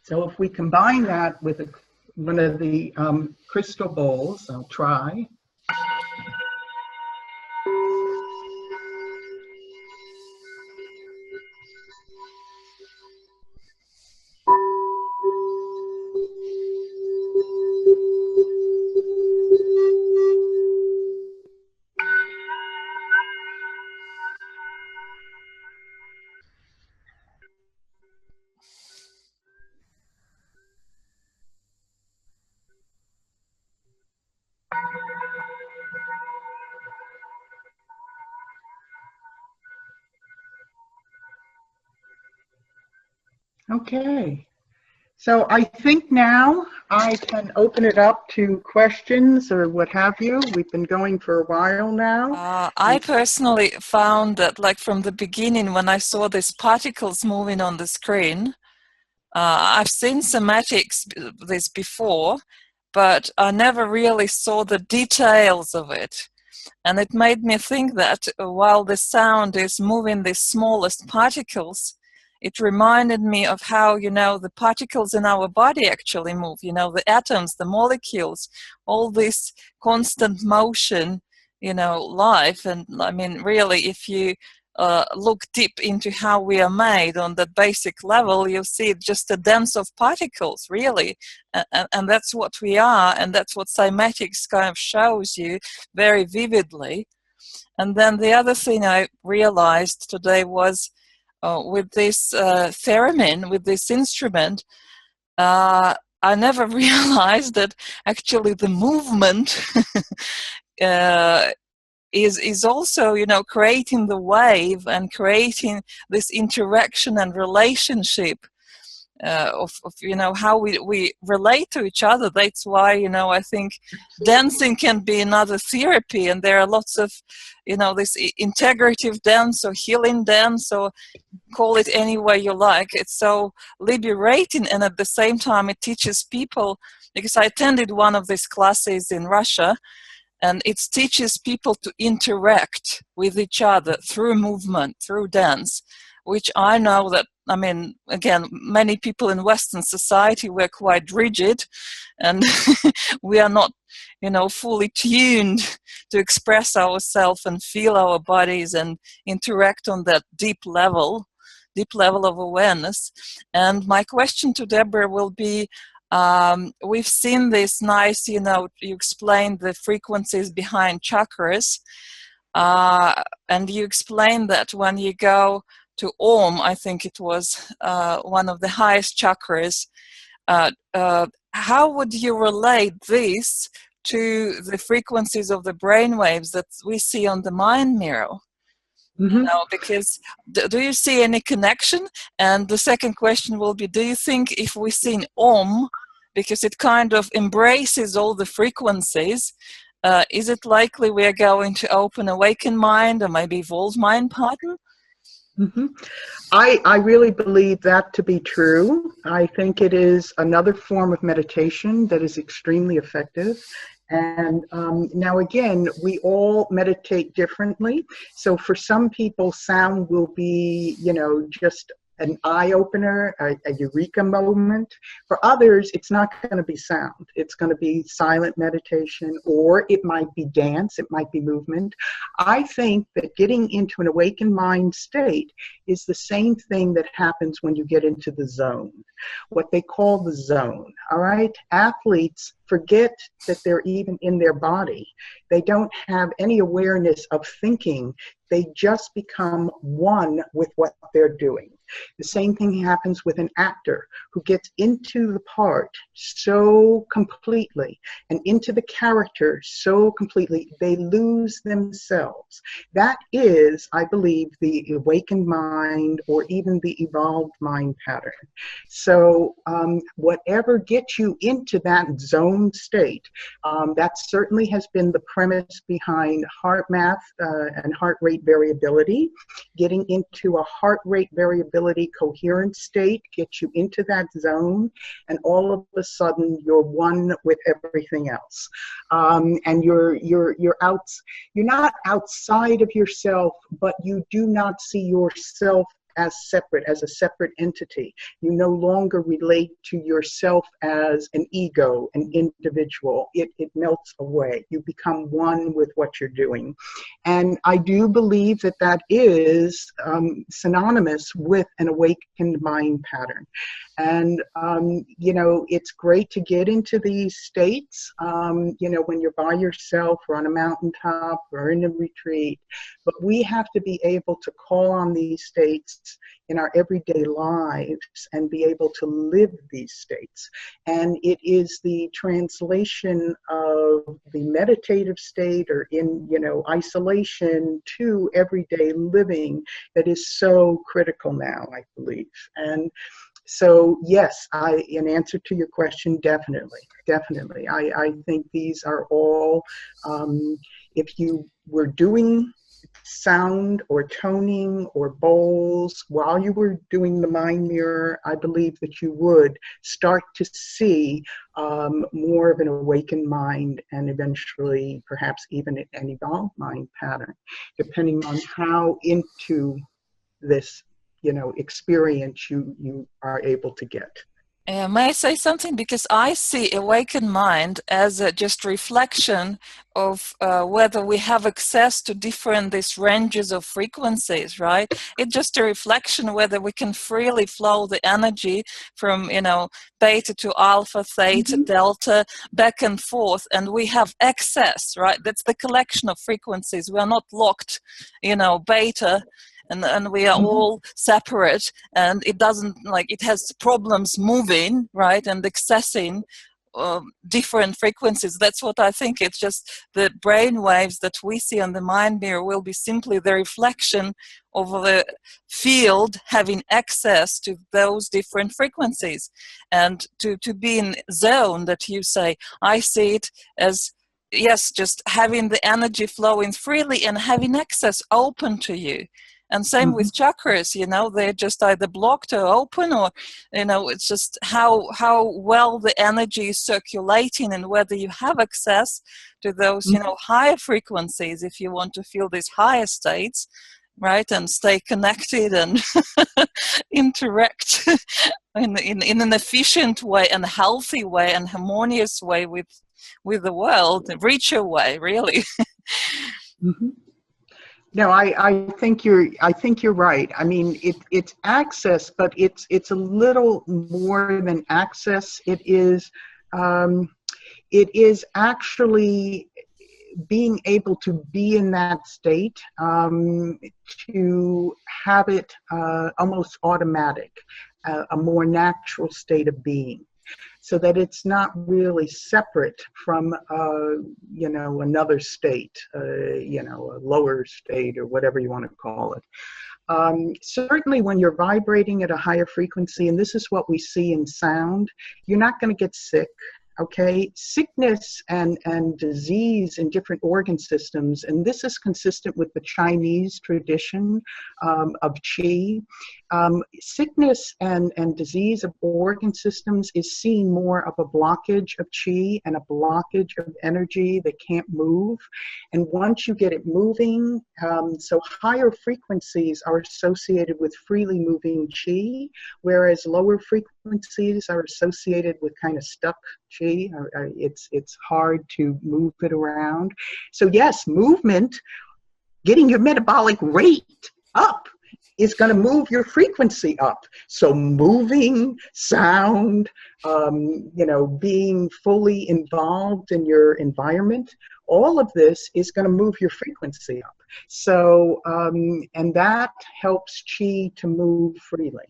So if we combine that with one of the crystal bowls, I'll try. Okay, so I think now I can open it up to questions or what have you. We've been going for a while now. I personally found that, like, from the beginning, when I saw these particles moving on the screen, I've seen Cymatics this before, but I never really saw the details of it. And it made me think that while the sound is moving the smallest particles, it reminded me of how, you know, the particles in our body actually move, you know, the atoms, the molecules, all this constant motion, you know, life. And I mean, really, if you look deep into how we are made on that basic level, you'll see just a dance of particles, really. And that's what we are, and that's what Cymatics kind of shows you very vividly. And then the other thing I realized today was with this theremin, with this instrument, I never realized that actually the movement is also, you know, creating the wave and creating this interaction and relationship of you know, how we relate to each other. That's why, you know, I think dancing can be another therapy, and there are lots of, you know, this integrative dance or healing dance, or call it any way you like. It's so liberating, and at the same time it teaches people, because I attended one of these classes in Russia, and it teaches people to interact with each other through movement, through dance, which I know that, I mean, again, many people in Western society, we're quite rigid, and we are not, you know, fully tuned to express ourselves and feel our bodies and interact on that deep level of awareness. And my question to Deborah will be, we've seen this nice, you know, you explained the frequencies behind chakras. And you explained that when you go to Om, I think it was one of the highest chakras, how would you relate this to the frequencies of the brain waves that we see on the mind mirror? Mm-hmm. You know, because do you see any connection? And the second question will be, do you think if we sing Om, because it kind of embraces all the frequencies, is it likely we are going to open awakened mind or maybe evolved mind pattern? Mm-hmm. I really believe that to be true. I think it is another form of meditation that is extremely effective. And now again, we all meditate differently. So for some people, sound will be, you know, just an eye-opener, a eureka moment. For others, it's not going to be sound. It's going to be silent meditation, or it might be dance, it might be movement. I think that getting into an awakened mind state is the same thing that happens when you get into the zone, what they call the zone, all right? Athletes forget that they're even in their body. They don't have any awareness of thinking. They just become one with what they're doing. The same thing happens with an actor who gets into the part so completely and into the character so completely, they lose themselves. That is, I believe, the awakened mind or even the evolved mind pattern. So whatever gets you into that zone state, that certainly has been the premise behind heart math and heart rate variability. Getting into a heart rate variability coherent state gets you into that zone, and all of a sudden you're one with everything else. And you're not outside of yourself, but you do not see yourself as separate, as a separate entity. You no longer relate to yourself as an ego, an individual. It melts away. You become one with what you're doing. And I do believe that that is synonymous with an awakened mind pattern. And, you know, it's great to get into these states, you know, when you're by yourself or on a mountaintop or in a retreat. But we have to be able to call on these states in our everyday lives and be able to live these states. And it is the translation of the meditative state or in, you know, isolation to everyday living that is so critical now, I believe. And so, yes, in answer to your question, definitely. I think these are all, if you were doing sound or toning or bowls while you were doing the mind mirror, I believe that you would start to see more of an awakened mind and eventually perhaps even an evolved mind pattern, depending on how into this, you know, experience you are able to get. May I say something? Because I see awakened mind as a just reflection of whether we have access to different these ranges of frequencies, right? It's just a reflection whether we can freely flow the energy from, you know, beta to alpha, theta, delta, back and forth, and we have access, right? That's the collection of frequencies. We are not locked, you know, beta. And we are all separate, and it doesn't, like, it has problems moving, right, and accessing different frequencies. That's what I think. It's just the brain waves that we see on the mind mirror will be simply the reflection of the field having access to those different frequencies. And to be in zone that you say, I see it as, yes, just having the energy flowing freely and having access open to you. And same with chakras, you know, they're just either blocked or open, or, you know, it's just how well the energy is circulating and whether you have access to those, you know, higher frequencies if you want to feel these higher states, right, and stay connected and interact in an efficient way and healthy way and harmonious way with the world, a richer way, really. No, I think you're right. I mean, it's access, but it's a little more than access. It is actually being able to be in that state, to have it almost automatic, a more natural state of being, so that it's not really separate from, you know, another state, you know, a lower state or whatever you want to call it. Certainly when you're vibrating at a higher frequency, and this is what we see in sound, you're not going to get sick. Okay, sickness and disease in different organ systems, and this is consistent with the Chinese tradition of qi. Sickness and disease of organ systems is seen more of a blockage of qi and a blockage of energy that can't move. And once you get it moving, so higher frequencies are associated with freely moving qi, whereas lower frequencies are associated with kind of stuck qi. It's hard to move it around. So yes, movement, getting your metabolic rate up, is going to move your frequency up. So moving, sound, you know, being fully involved in your environment, all of this is going to move your frequency up. So, and that helps qi to move freely.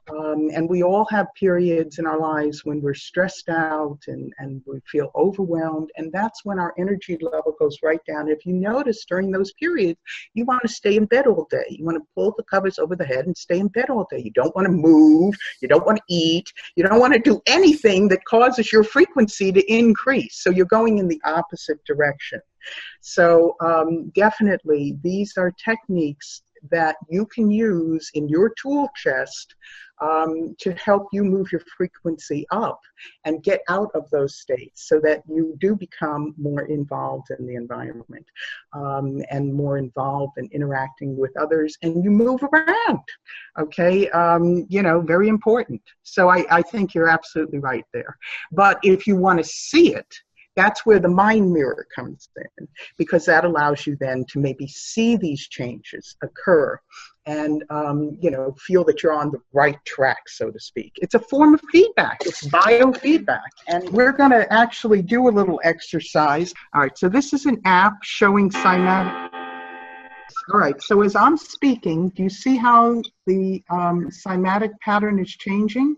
And we all have periods in our lives when we're stressed out and we feel overwhelmed, and that's when our energy level goes right down. If you notice during those periods, you want to stay in bed all day. You want to pull the covers over the head and stay in bed all day. You don't want to move. You don't want to eat. You don't want to do anything that causes your frequency to increase. So you're going in the opposite direction. So definitely these are techniques that you can use in your tool chest to help you move your frequency up and get out of those states so that you do become more involved in the environment and more involved in interacting with others, and you move around, okay? You know, very important. So I think you're absolutely right there. But if you want to see it, that's where the mind mirror comes in, because that allows you then to maybe see these changes occur and, you know, feel that you're on the right track, so to speak. It's a form of feedback. It's biofeedback. And we're going to actually do a little exercise. All right, so this is an app showing Cymatics. All right, so as I'm speaking, do you see how the cymatic pattern is changing?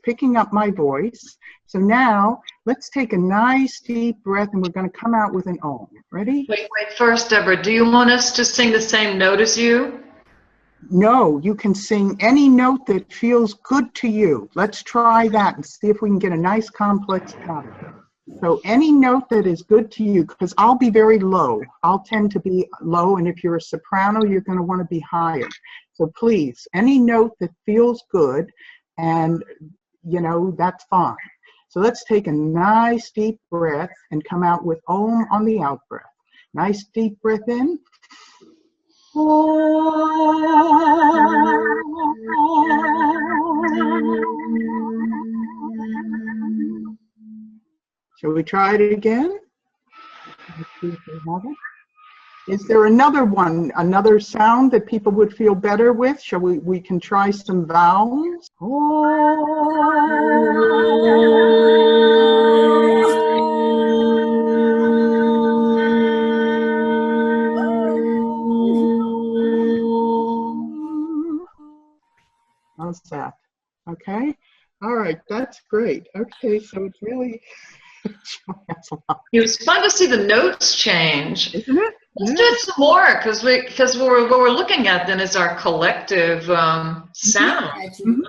Picking up my voice. So now let's take a nice deep breath and we're going to come out with an Om. Ready? Wait, first, Deborah, do you want us to sing the same note as you? No, you can sing any note that feels good to you. Let's try that and see if we can get a nice complex pattern. So any note that is good to you, because I'll be very low. I'll tend to be low, and if you're a soprano, you're going to want to be higher. So please, any note that feels good, and you know, that's fine. So let's take a nice deep breath and come out with Om on the out breath. Nice deep breath in. Shall we try it again? Let's see if we have it. Is there another one, another sound that people would feel better with? Shall we can try some vowels. How's that? Okay. All right, that's great. Okay, so it's really It was fun to see the notes change. Isn't it? Let's do it some more, because what we're looking at then is our collective sound. Mm-hmm.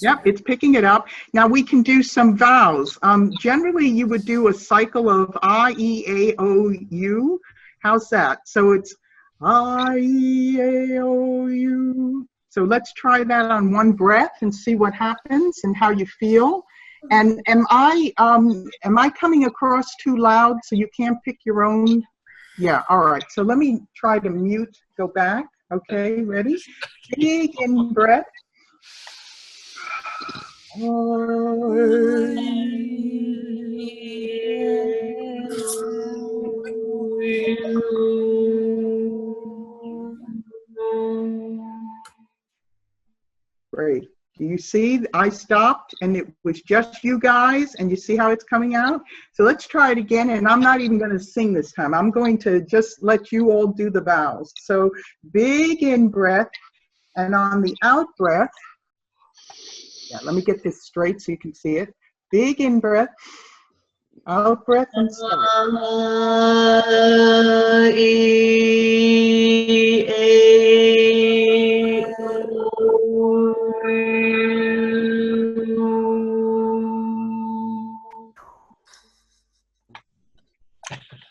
Yep, it's picking it up. Now we can do some vowels. Generally, you would do a cycle of I, E, A, O, U. How's that? So it's I, E, A, O, U. So let's try that on one breath and see what happens and how you feel. And am I coming across too loud so you can't pick your own? Yeah, all right. So let me try to mute, go back. Okay, ready? Big in breath. Great. You see, I stopped and it was just you guys, and you see how it's coming out? So let's try it again, and I'm not even going to sing this time. I'm going to just let you all do the vowels. So big in breath, and on the out breath, yeah, let me get this straight so you can see it. Big in breath, out breath, and start.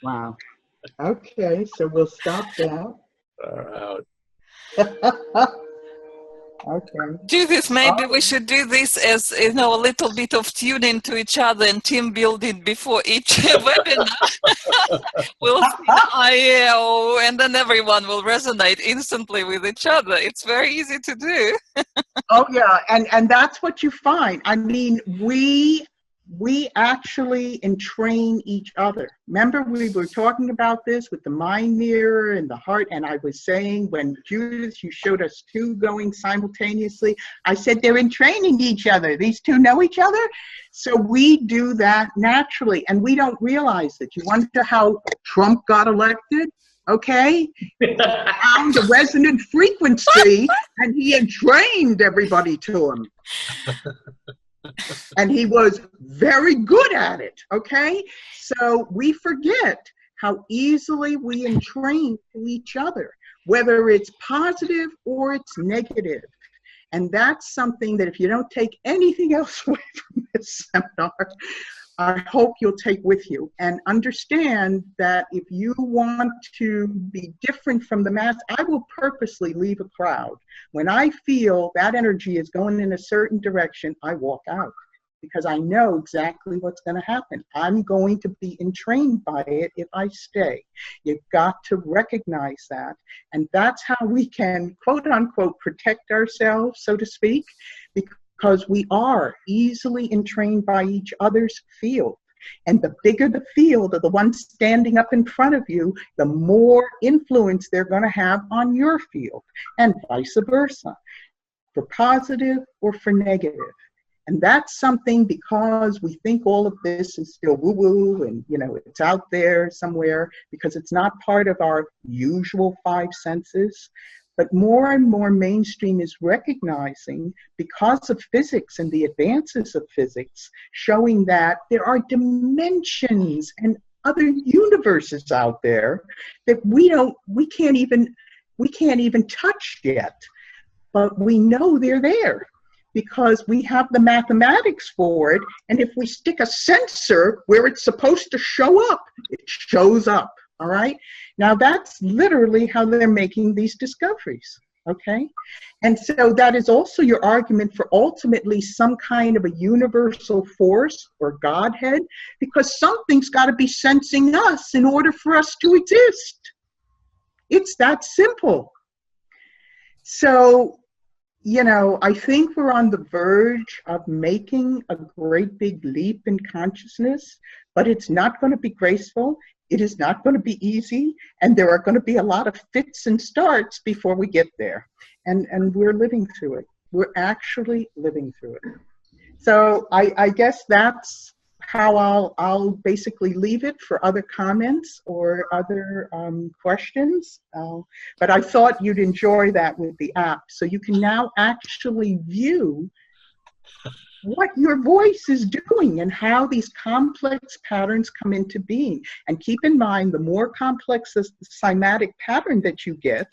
Wow. Okay, so we'll stop that. Okay. Judith, maybe we should do this as, you know, a little bit of tuning to each other and team building before each webinar. We'll see the IEO, and then everyone will resonate instantly with each other. It's very easy to do. Oh yeah, and that's what you find. I mean, we actually entrain each other. Remember, we were talking about this with the mind mirror and the heart, and I was saying, when Judith, you showed us two going simultaneously, I said they're entraining each other. These two know each other. So we do that naturally, and we don't realize it. You wonder how Trump got elected? Okay, found the resonant frequency, and he entrained everybody to him. And he was very good at it, okay? So we forget how easily we entrain to each other, whether it's positive or it's negative. And that's something that if you don't take anything else away from this seminar, I hope you'll take with you, and understand that if you want to be different from the mass, I will purposely leave a crowd. When I feel that energy is going in a certain direction, I walk out, because I know exactly what's going to happen. I'm going to be entrained by it if I stay. You've got to recognize that, and that's how we can, quote unquote, protect ourselves, so to speak, because we are easily entrained by each other's field. And the bigger the field of the one standing up in front of you, the more influence they're going to have on your field, and vice versa, for positive or for negative. And that's something, because we think all of this is still woo-woo and, you know, it's out there somewhere, because it's not part of our usual five senses. But more and more mainstream is recognizing, because of physics and the advances of physics, showing that there are dimensions and other universes out there that we can't even touch yet. But we know they're there, because we have the mathematics for it. And if we stick a sensor where it's supposed to show up, it shows up. All right. Now that's literally how they're making these discoveries. Okay. And so that is also your argument for ultimately some kind of a universal force or Godhead, because something's got to be sensing us in order for us to exist. It's that simple. So, you know, I think we're on the verge of making a great big leap in consciousness, but it's not going to be graceful. It is not going to be easy, and there are going to be a lot of fits and starts before we get there. And we're living through it. We're actually living through it. So I guess that's how I'll basically leave it for other comments or other questions. But I thought you'd enjoy that with the app. So you can now actually view what your voice is doing and how these complex patterns come into being. And keep in mind, the more complex the cymatic pattern that you get,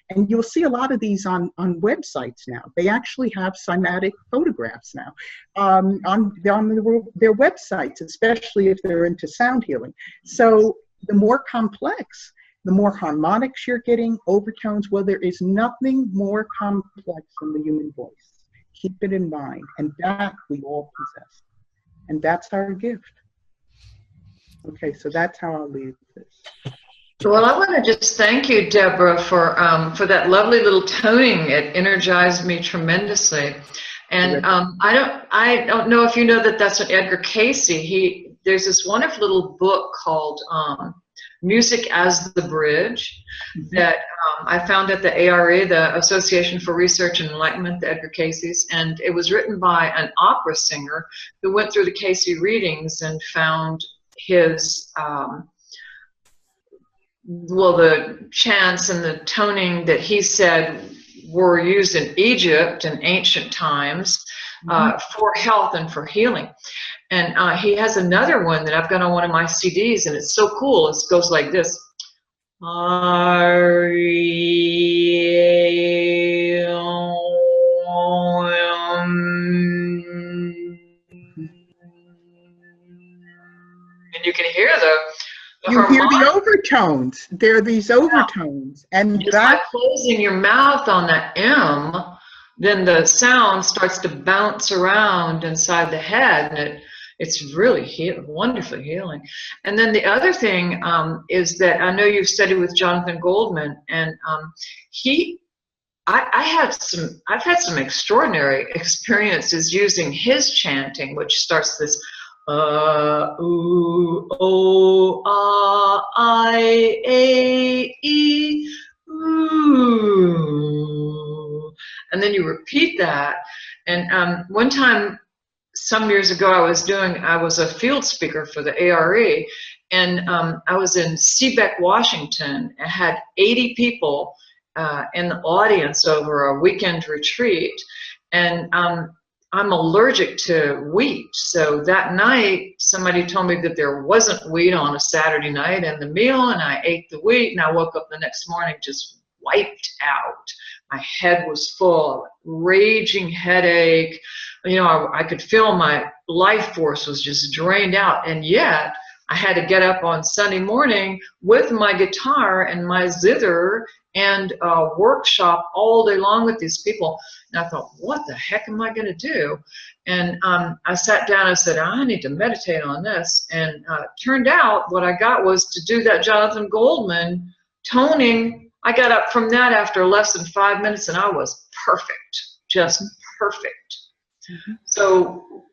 and you'll see a lot of these on websites now. They actually have cymatic photographs now on their websites, especially if they're into sound healing. So the more complex, the more harmonics you're getting, overtones. Well, there is nothing more complex than the human voice. Keep it in mind, and that we all possess, and that's our gift. Okay, so that's how I'll leave this. Well, I want to just thank you, Deborah, for that lovely little toning. It energized me tremendously. And I don't know if you know that that's an Edgar Casey. There's this wonderful little book called music as the bridge, that I found at the ARE, the Association for Research and Enlightenment, the Edgar Cayce's, and it was written by an opera singer who went through the Cayce readings and found his, well, the chants and the toning that he said were used in Egypt in ancient times for health and for healing. And he has another one that I've got on one of my CDs, and it's so cool. It goes like this. And you can hear you hear the overtones. There are these overtones, and just by closing your mouth on that M, then the sound starts to bounce around inside the head, and it's really wonderfully healing. And then the other thing is that I know you've studied with Jonathan Goldman, and I've had some extraordinary experiences using his chanting, which starts this ooh, oh, ah, I, a, e, ooh. And then you repeat that. And one time, some years ago, I was a field speaker for the ARE, and I was in Seebeck, Washington. I had 80 people in the audience over a weekend retreat, and I'm allergic to wheat. So that night, somebody told me that there wasn't wheat on a Saturday night in the meal, and I ate the wheat, and I woke up the next morning just wiped out. My head was full, raging headache. You know, I could feel my life force was just drained out, and yet I had to get up on Sunday morning with my guitar and my zither and workshop all day long with these people. And I thought, what the heck am I going to do? And I sat down and said, I need to meditate on this. And turned out what I got was to do that Jonathan Goldman toning. I got up from that after less than 5 minutes, and I was perfect, just perfect. So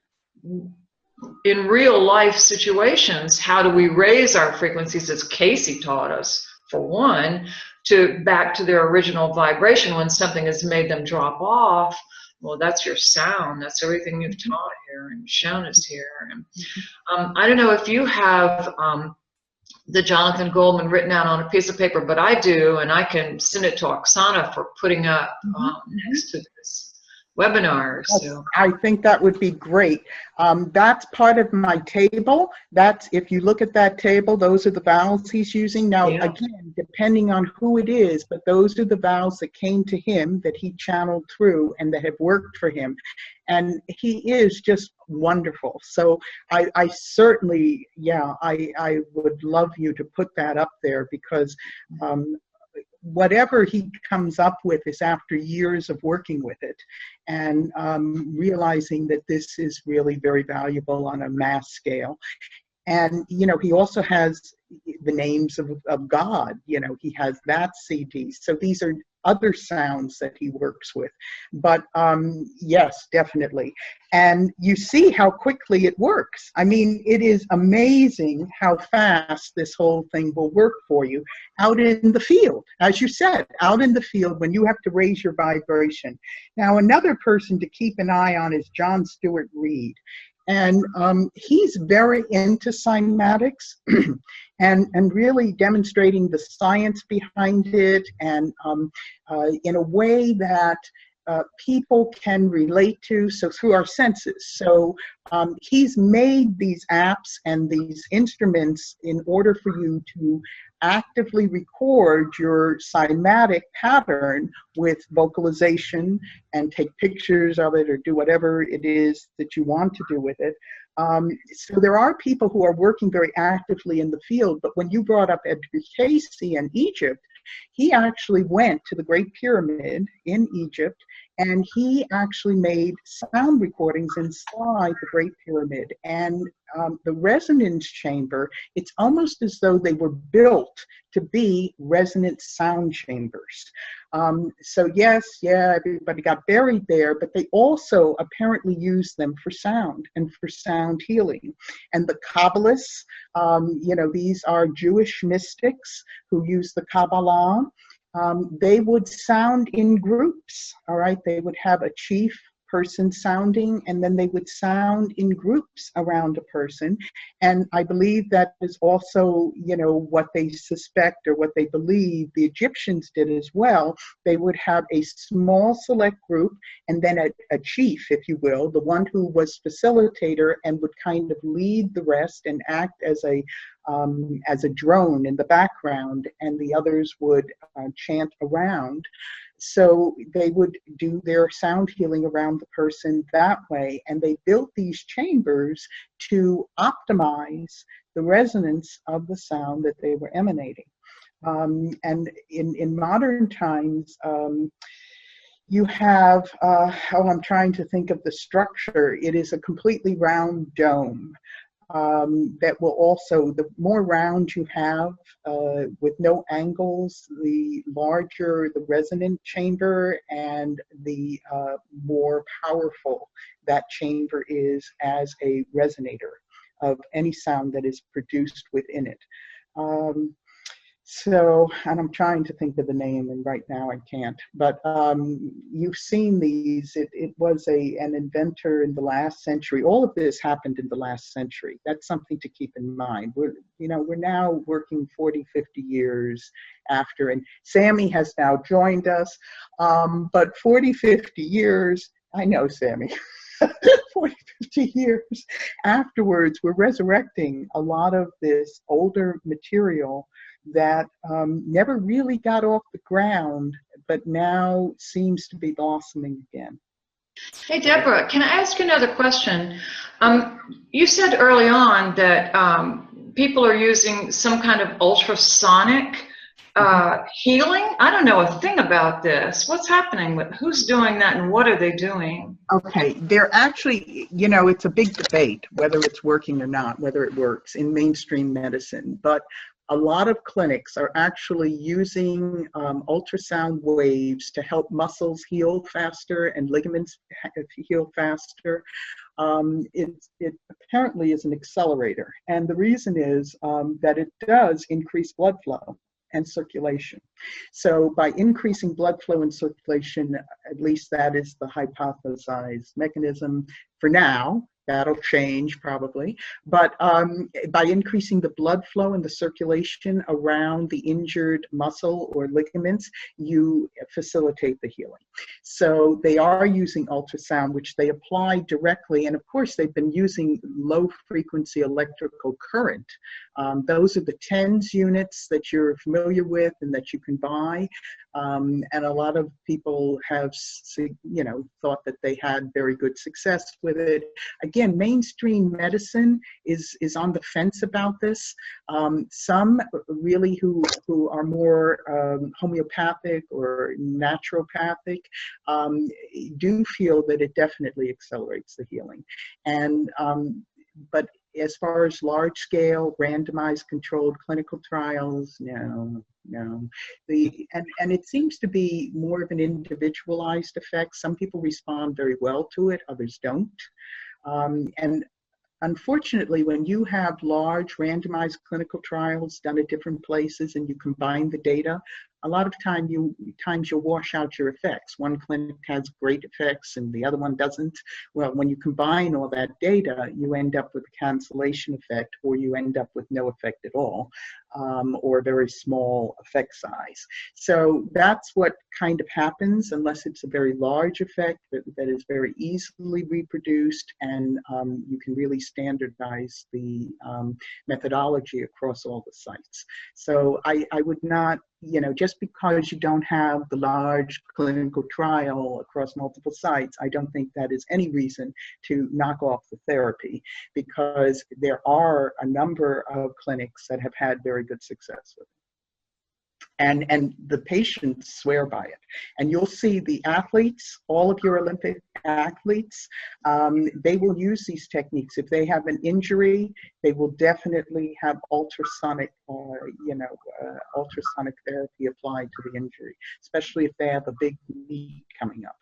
in real life situations, how do we raise our frequencies, as Cayce taught us, for one, to back to their original vibration when something has made them drop off? Well, that's your sound. That's everything you've taught here and shown us here. And, I don't know if you have the Jonathan Goldman written out on a piece of paper, but I do, and I can send it to Oxana for putting up next to this webinar. So I think that would be great. That's part of my table. That's, if you look at that table, those are the vowels he's using. Now, again, depending on who it is, but those are the vowels that came to him, that he channeled through and that have worked for him. And he is just wonderful. So I certainly, I would love you to put that up there, because whatever he comes up with is after years of working with it and realizing that this is really very valuable on a mass scale. And, you know, he also has the names of God, you know, he has that CD. So these are other sounds that he works with. But yes, definitely. And you see how quickly it works. I mean, it is amazing how fast this whole thing will work for you out in the field. As you said, out in the field when you have to raise your vibration. Now, another person to keep an eye on is John Stewart Reed. And he's very into cymatics and really demonstrating the science behind it, and in a way that people can relate to, so through our senses. So he's made these apps and these instruments in order for you to actively record your cymatic pattern with vocalization and take pictures of it or do whatever it is that you want to do with it. So there are people who are working very actively in the field, but when you brought up Edgar Cayce in Egypt, he actually went to the Great Pyramid in Egypt And he actually made sound recordings inside the Great Pyramid. And the resonance chamber, it's almost as though they were built to be resonant sound chambers. So yes, yeah, everybody got buried there, but they also apparently used them for sound and for sound healing. And the Kabbalists, you know, these are Jewish mystics who use the Kabbalah. They would sound in groups, all right? They would have a chief person sounding, and then they would sound in groups around a person. And I believe that is also, you know, what they suspect or what they believe the Egyptians did as well. They would have a small select group and then a chief, if you will, the one who was facilitator and would kind of lead the rest and act as a drone in the background, and the others would chant around. So they would do their sound healing around the person that way, and they built these chambers to optimize the resonance of the sound that they were emanating. And in modern times, you have, I'm trying to think of the structure. It is a completely round dome. That will also, the more round you have with no angles, the larger the resonant chamber and the more powerful that chamber is as a resonator of any sound that is produced within it. So, and I'm trying to think of the name, and right now I can't, but you've seen these. It was an inventor in the last century. All of this happened in the last century. That's something to keep in mind. We're now working 40, 50 years after, and Sammy has now joined us, but 40, 50 years, I know Sammy, 40, 50 years afterwards, we're resurrecting a lot of this older material that never really got off the ground, but now seems to be blossoming again. Hey, Deborah, can I ask you another question? You said early on that people are using some kind of ultrasonic healing. I don't know a thing about this. What's happening with, who's doing that and what are they doing? Okay, they're actually, you know, it's a big debate whether it's working or not, whether it works in mainstream medicine, but a lot of clinics are actually using ultrasound waves to help muscles heal faster and ligaments heal faster. It apparently is an accelerator, and the reason is that it does increase blood flow and circulation. So by increasing blood flow and circulation, at least that is the hypothesized mechanism for now. That'll change probably, but by increasing the blood flow and the circulation around the injured muscle or ligaments, you facilitate the healing. So they are using ultrasound, which they apply directly, and of course they've been using low frequency electrical current. Those are the TENS units that you're familiar with and that you can buy. And a lot of people have, you know, thought that they had very good success with it. Again, mainstream medicine is on the fence about this. Some really who are more homeopathic or naturopathic do feel that it definitely accelerates the healing. And but as far as large-scale, randomized, controlled clinical trials, no. And it seems to be more of an individualized effect. Some people respond very well to it, others don't. And unfortunately, when you have large randomized clinical trials done at different places and you combine the data, a lot of times you'll wash out your effects. One clinic has great effects and the other one doesn't. Well, when you combine all that data, you end up with a cancellation effect, or you end up with no effect at all, or a very small effect size. So that's what kind of happens unless it's a very large effect that is very easily reproduced, and you can really standardize the methodology across all the sites. So I would not, you know, just because you don't have the large clinical trial across multiple sites, I don't think that is any reason to knock off the therapy, because there are a number of clinics that have had very good success with it. And the patients swear by it. And you'll see the athletes, all of your Olympic athletes, they will use these techniques. If they have an injury, they will definitely have ultrasonic, ultrasonic therapy applied to the injury, especially if they have a big meet coming up.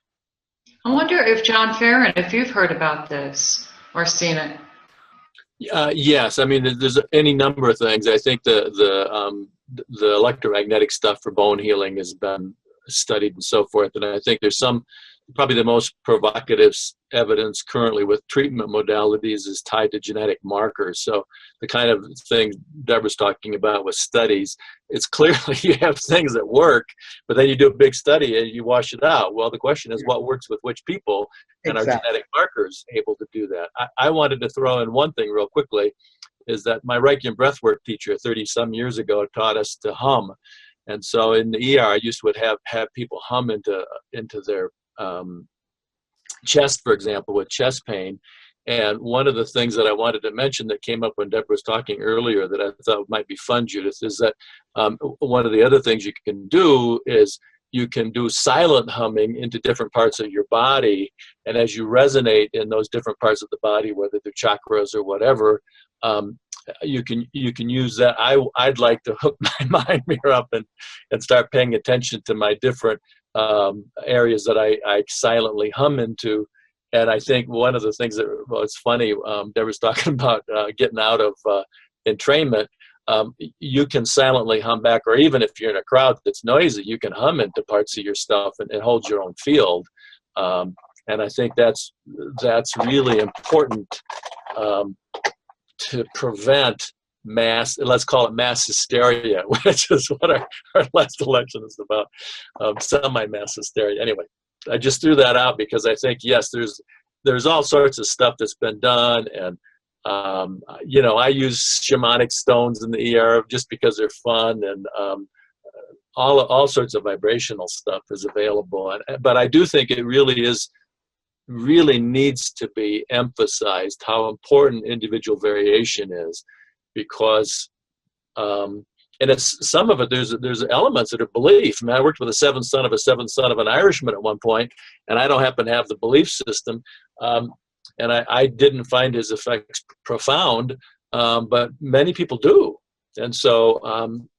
I wonder if John Farron, if you've heard about this or seen it. Yes, I mean, there's any number of things. I think the electromagnetic stuff for bone healing has been studied and so forth, and I think there's probably the most provocative evidence currently with treatment modalities is tied to genetic markers. So the kind of thing Deborah's talking about with studies, it's clearly you have things that work, but then you do a big study and you wash it out. Well, the question is what works with which people, and are genetic markers able to do that? I wanted to throw in one thing real quickly, is that my Reiki and breathwork teacher 30-some years ago taught us to hum. And so in the ER, I used to have people hum into their chest, for example, with chest pain. And one of the things that I wanted to mention that came up when Deborah was talking earlier that I thought might be fun, Judith, is that one of the other things you can do is you can do silent humming into different parts of your body. And as you resonate in those different parts of the body, whether they're chakras or whatever, you can use that. I'd like to hook my mind mirror up and start paying attention to my different areas that I silently hum into. And I think one of the things that, well, it's funny, Deborah's talking about getting out of entrainment. You can silently hum back, or even if you're in a crowd that's noisy, you can hum into parts of your stuff and hold your own field. And I think that's really important to prevent let's call it mass hysteria, which is what our last election is about, semi-mass hysteria. Anyway, I just threw that out because I think, yes, there's all sorts of stuff that's been done, and I use shamanic stones in the ER just because they're fun, and all sorts of vibrational stuff is available. But I do think it really needs to be emphasized how important individual variation is, because and it's some of it, there's elements that are belief. I mean, I worked with a seventh son of an Irishman at one point, and I don't happen to have the belief system, and I didn't find his effects profound, but many people do. And so,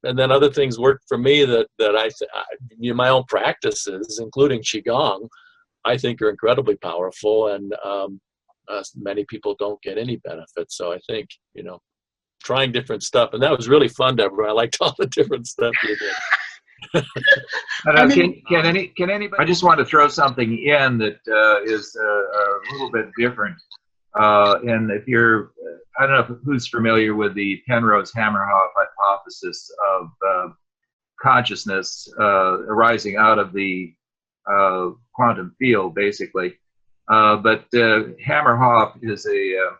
and then other things work for me that my own practices, including Qigong, I think are incredibly powerful, and many people don't get any benefit. So I think, trying different stuff, and that was really fun, Deborah. I liked all the different stuff you did. Can anybody? I just want to throw something in that is a little bit different. And if you're, I don't know who's familiar with the Penrose-Hamerhoff hypothesis of consciousness arising out of the quantum field, basically. But Hamerhoff is a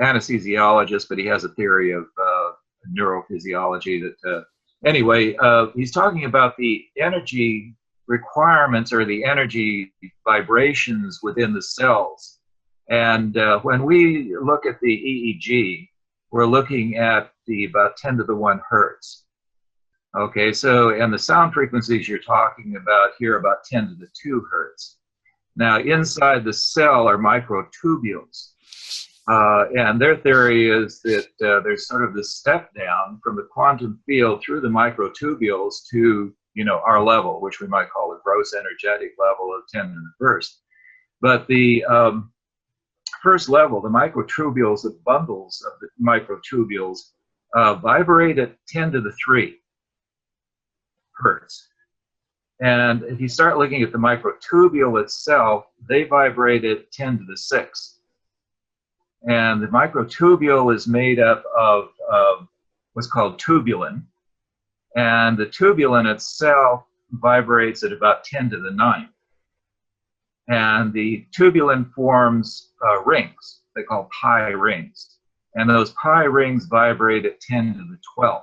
anesthesiologist, but he has a theory of neurophysiology that, anyway, he's talking about the energy requirements or the energy vibrations within the cells. And when we look at the EEG, we're looking at about 10 to the 1 hertz. Okay, so, and the sound frequencies you're talking about here, about 10 to the 2 hertz. Now, inside the cell are microtubules. And their theory is that there's sort of this step down from the quantum field through the microtubules to, our level, which we might call the gross energetic level of 10 to the first. But the first level, the microtubules, the bundles of the microtubules, vibrate at 10 to the 3 hertz. And if you start looking at the microtubule itself, they vibrate at 10 to the 6. And the microtubule is made up of what's called tubulin. And the tubulin itself vibrates at about 10 to the 9. And the tubulin forms rings, they call pi rings. And those pi rings vibrate at 10 to the 12.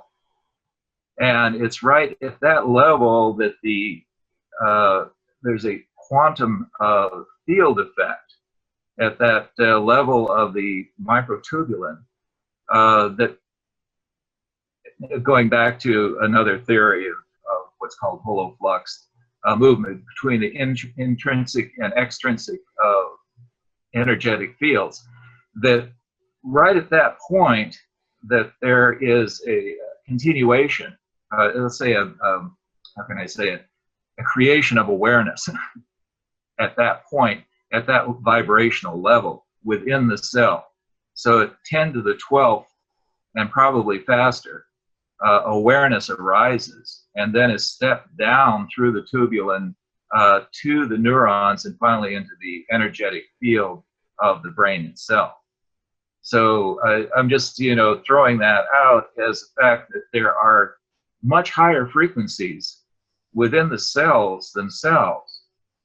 And it's right at that level that there's a quantum field effect at that level of the microtubulin, that, going back to another theory of what's called hollow flux movement between the intrinsic and extrinsic energetic fields. That right at that point, that there is a continuation, let's say how can I say it, a creation of awareness at that point, at that vibrational level within the cell. So at 10 to the 12th, and probably faster, awareness arises and then is stepped down through the tubulin to the neurons and finally into the energetic field of the brain itself. So I'm just, throwing that out as the fact that there are much higher frequencies within the cells themselves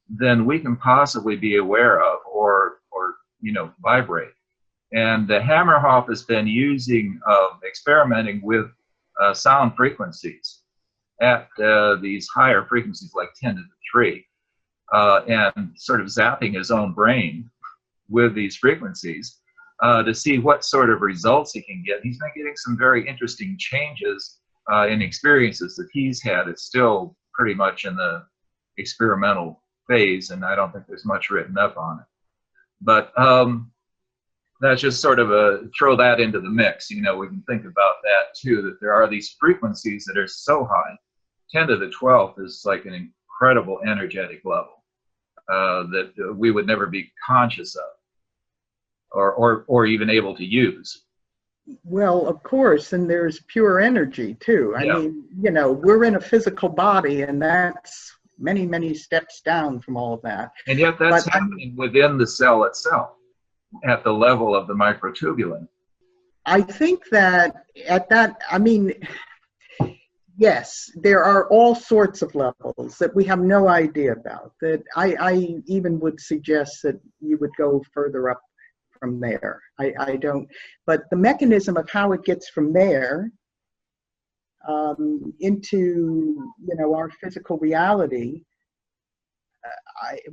than we can possibly be aware of or vibrate. And Hammerhoff has been experimenting with sound frequencies at these higher frequencies, like 10 to the 3, and sort of zapping his own brain with these frequencies to see what sort of results he can get. He's been getting some very interesting changes in experiences that he's had. It's still pretty much in the experimental phase, and I don't think there's much written up on it. But that's just sort of throw that into the mix. We can think about that too, that there are these frequencies that are so high. 10 to the 12th is like an incredible energetic level that we would never be conscious of or even able to use. Well, of course, and there's pure energy too. I mean, we're in a physical body, and that's many, many steps down from all of that. And yet that's happening within the cell itself, at the level of the microtubulin. I think that yes, there are all sorts of levels that we have no idea about. That I even would suggest that you would go further up from there. I don't, but the mechanism of how it gets from there into our physical reality,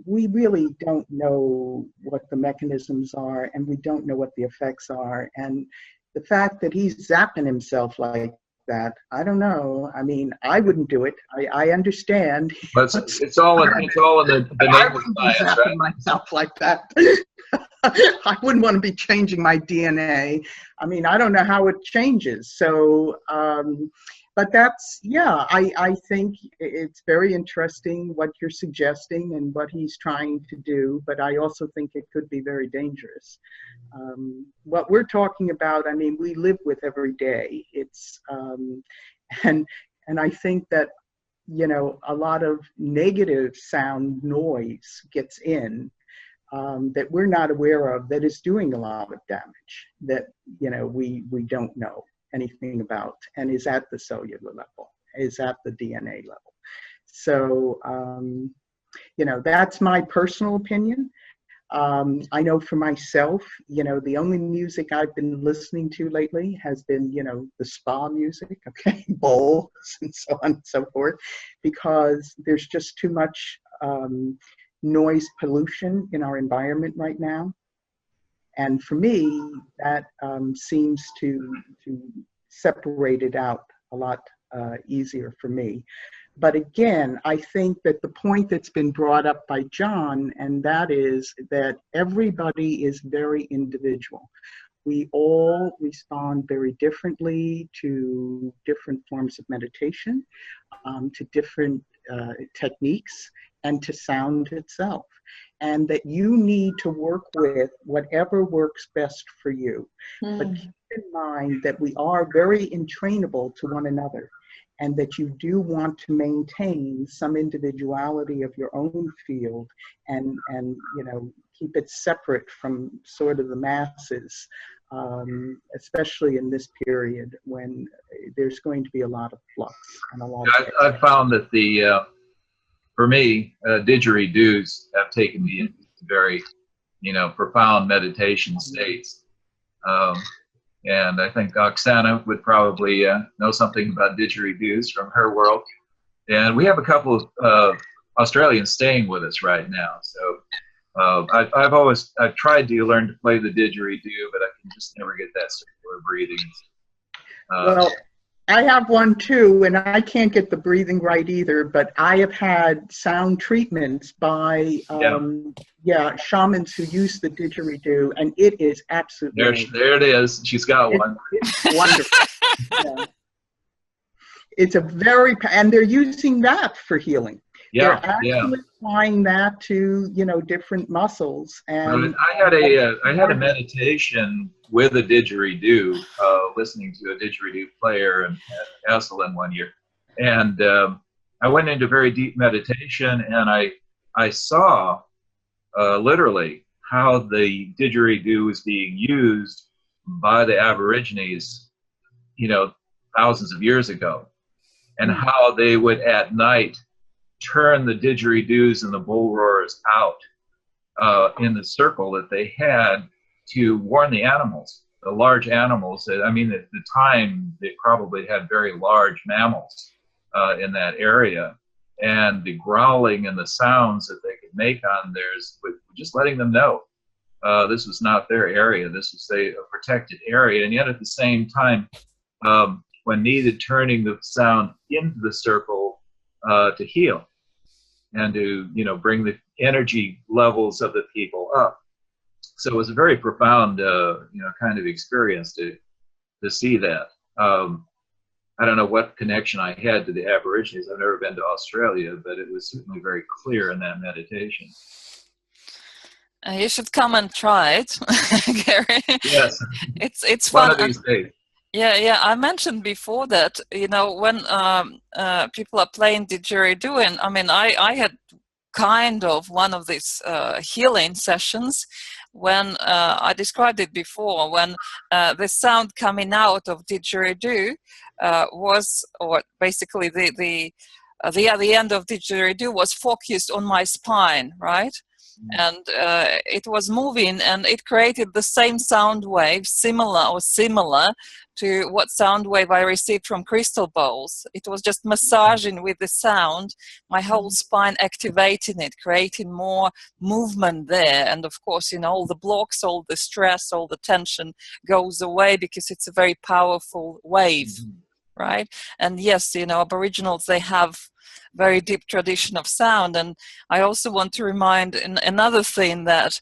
we really don't know what the mechanisms are, and we don't know what the effects are. And the fact that he's zapping himself like that, I don't know. I mean, I wouldn't do it. I understand. But it's all in the I name wouldn't of be science, zapping right? myself like that. I wouldn't want to be changing my DNA. I mean, I don't know how it changes. So, but that's, I think it's very interesting what you're suggesting and what he's trying to do, but I also think it could be very dangerous. What we're talking about, I mean, we live with every day. It's, and I think that, a lot of negative sound noise gets in that we're not aware of, that is doing a lot of damage that, we don't know anything about, and is at the cellular level, is at the DNA level. So, that's my personal opinion. I know for myself, the only music I've been listening to lately has been, the spa music, okay, bowls and so on and so forth, because there's just too much noise pollution in our environment right now. And for me, that seems to separate it out a lot easier for me. But again, I think that the point that's been brought up by John, and that is that everybody is very individual. We all respond very differently to different forms of meditation, to different techniques, and to sound itself. And that you need to work with whatever works best for you. But keep in mind that we are very entrainable to one another, and that you do want to maintain some individuality of your own field and keep it separate from sort of the masses, especially in this period when there's going to be a lot of flux and a lot of... I've found that for me, didgeridoos have taken me into very, profound meditation states. And I think Oxana would probably know something about didgeridoos from her world. And we have a couple of Australians staying with us right now. So I've tried to learn to play the didgeridoo, but I can just never get that circular breathing. Well, I have one too, and I can't get the breathing right either, but I have had sound treatments by shamans who use the didgeridoo, and it is absolutely there it is. She's got one. It's wonderful. Yeah. It's a very, and they're using that for healing. Yeah, they're actually applying that to, you know, different muscles. And I had a meditation with a didgeridoo, listening to a didgeridoo player at Esalen one year, and I went into very deep meditation, and I saw literally how the didgeridoo was being used by the Aborigines, you know, thousands of years ago, and how they would at night turn the didgeridoos and the bull roarers out in the circle that they had to warn the animals, the large animals. I mean, at the time, they probably had very large mammals in that area, and the growling and the sounds that they could make on theirs, just letting them know this was not their area, this was a protected area, and yet at the same time, when needed, turning the sound into the circle to heal and to, you know, bring the energy levels of the people up. So it was a very profound, you know, kind of experience to see that. I don't know what connection I had to the Aborigines. I've never been to Australia, but it was certainly very clear in that meditation. You should come and try it, Gary. Yes, it's fun. One of these days. Yeah. I mentioned before that, you know, when people are playing didgeridoo, and I mean, I had kind of one of these healing sessions when I described it before, when the sound coming out of didgeridoo was, or basically the end of didgeridoo was focused on my spine, right? And it was moving, and it created the same sound wave, similar to what sound wave I received from crystal bowls. It was just massaging with the sound, my whole spine, activating it, creating more movement there. And of course, you know, all the blocks, all the stress, all the tension goes away because it's a very powerful wave, right? And yes, you know, Aboriginals, they have very deep tradition of sound. And I also want to remind another thing, that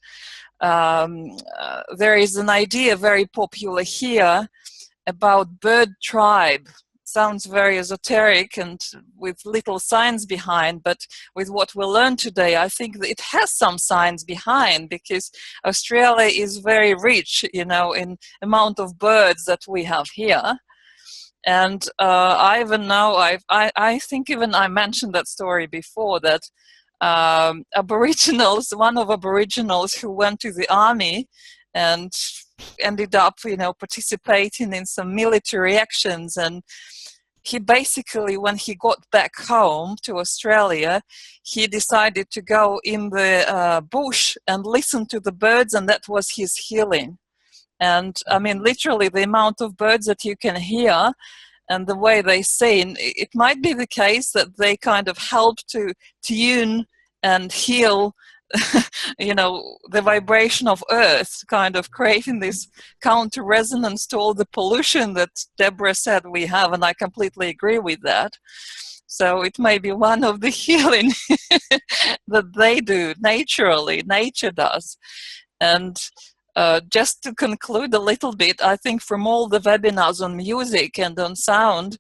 there is an idea very popular here about bird tribe. Sounds very esoteric and with little science behind, but with what we learned today, I think that it has some science behind, because Australia is very rich, you know, in amount of birds that we have here. And I even know, I think even I mentioned that story before, that Aboriginals, one of Aboriginals who went to the army and ended up, you know, participating in some military actions, and he basically, when he got back home to Australia, he decided to go in the bush and listen to the birds, and that was his healing. And I mean, literally the amount of birds that you can hear and the way they sing, it might be the case that they kind of help to tune and heal, you know, the vibration of Earth, kind of creating this counter resonance to all the pollution that Deborah said we have, and I completely agree with that. So it may be one of the healing that they do naturally, nature does. And just to conclude a little bit, I think from all the webinars on music and on sound,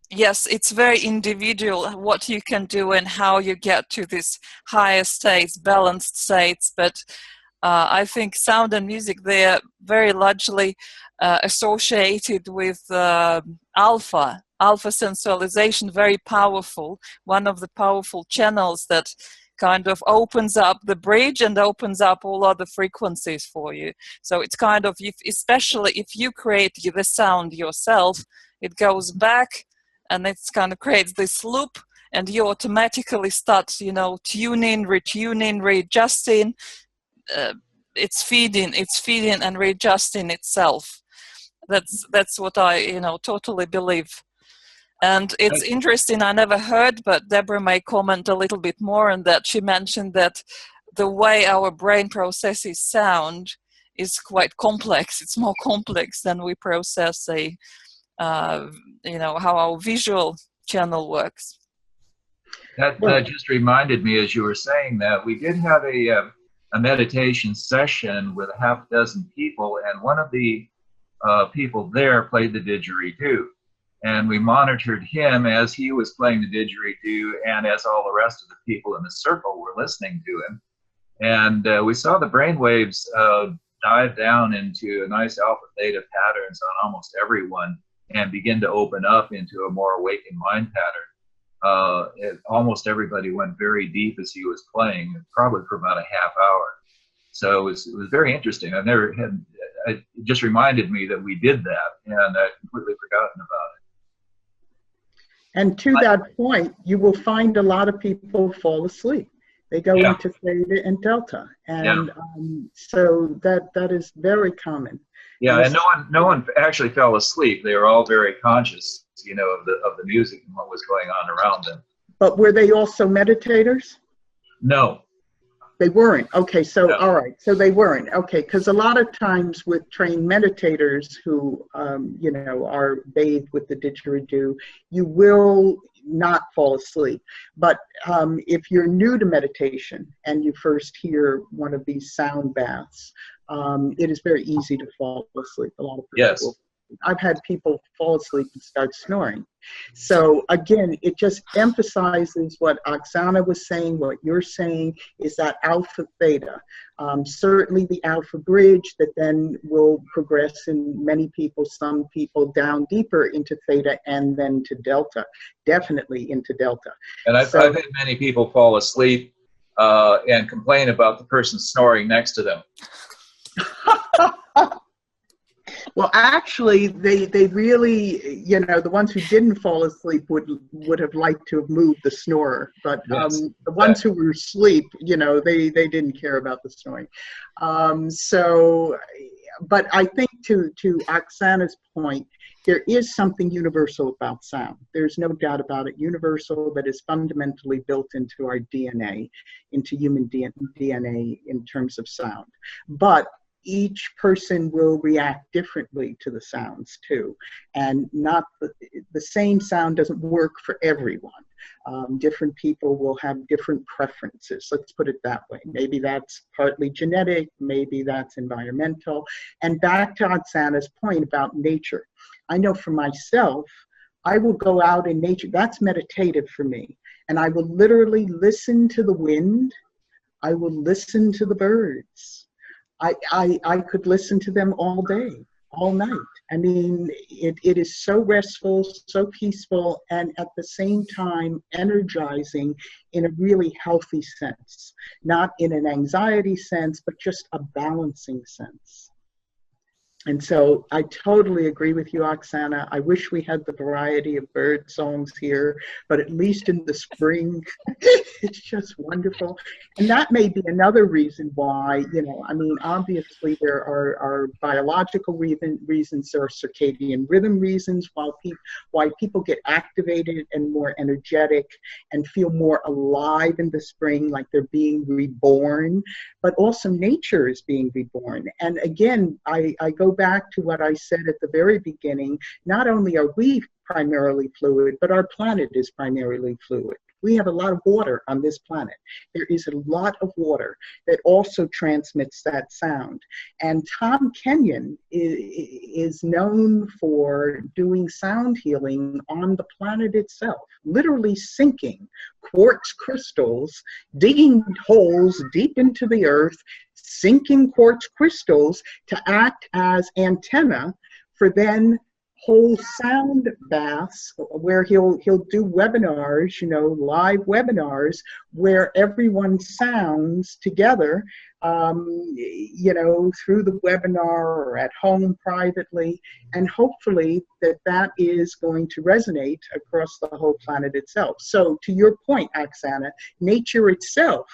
yes, it's very individual what you can do and how you get to this higher states, balanced states. But I think sound and music, they're very largely associated with alpha sensualization, very powerful, one of the powerful channels that kind of opens up the bridge and opens up all other frequencies for you. So it's kind of, especially if you create the sound yourself, it goes back and it's kind of creates this loop, and you automatically start, you know, tuning, retuning, readjusting. It's feeding and readjusting itself. That's what I, you know, totally believe. And it's interesting, I never heard, but Deborah may comment a little bit more on that. She mentioned that the way our brain processes sound is quite complex. It's more complex than we process how our visual channel works. That just reminded me, as you were saying that, we did have a meditation session with a half dozen people, and one of the people there played the didgeridoo. And we monitored him as he was playing the didgeridoo and as all the rest of the people in the circle were listening to him. And we saw the brain waves dive down into a nice alpha theta patterns on almost everyone and begin to open up into a more awakened mind pattern. Almost everybody went very deep as he was playing, probably for about a half hour. So it was very interesting. It just reminded me that we did that, and I'd completely forgotten about it. And to that point, you will find a lot of people fall asleep. They go into theta and delta, and so that is very common. Yeah, and no one actually fell asleep. They were all very conscious, of the music and what was going on around them. But were they also meditators? No. They weren't. Okay, so No. All right, so they weren't. Okay, because a lot of times with trained meditators who, are bathed with the didgeridoo, you will not fall asleep. But if you're new to meditation and you first hear one of these sound baths, it is very easy to fall asleep. A lot of people. Yes. I've had people fall asleep and start snoring. So again, it just emphasizes what Oxana was saying, what you're saying, is that alpha theta. Certainly the alpha bridge that then will progress in many people, some people down deeper into theta and then to delta, definitely into delta. And I've had many people fall asleep and complain about the person snoring next to them. Well, actually, they really, the ones who didn't fall asleep would have liked to have moved the snorer. But the ones who were asleep, they didn't care about the snoring. But I think to Oksana's point, there is something universal about sound. There's no doubt about it. Universal, that is fundamentally built into our DNA, into human DNA in terms of sound. But each person will react differently to the sounds too, and not the same sound doesn't work for everyone. Different people will have different preferences, let's put it that way. Maybe that's partly genetic, maybe that's environmental. And back to Oksana's point about nature, I know for myself, I will go out in nature, that's meditative for me, and I will literally listen to the wind, I will listen to the birds. I could listen to them all day, all night. I mean, it is so restful, so peaceful, and at the same time energizing in a really healthy sense. Not in an anxiety sense, but just a balancing sense. And so I totally agree with you, Oksana. I wish we had the variety of bird songs here, but at least in the spring, it's just wonderful. And that may be another reason why, obviously there are biological reasons, there are circadian rhythm reasons why people get activated and more energetic and feel more alive in the spring, like they're being reborn, but also nature is being reborn. And again, I go back to what I said at the very beginning. Not only are we primarily fluid, but our planet is primarily fluid. We have a lot of water on this planet. There is a lot of water that also transmits that sound. And Tom Kenyon is known for doing sound healing on the planet itself, literally sinking quartz crystals, digging holes deep into the earth, sinking quartz crystals to act as antenna for then whole sound baths where he'll do webinars, live webinars where everyone sounds together, through the webinar or at home privately, and hopefully that is going to resonate across the whole planet itself. So to your point, Oksana, nature itself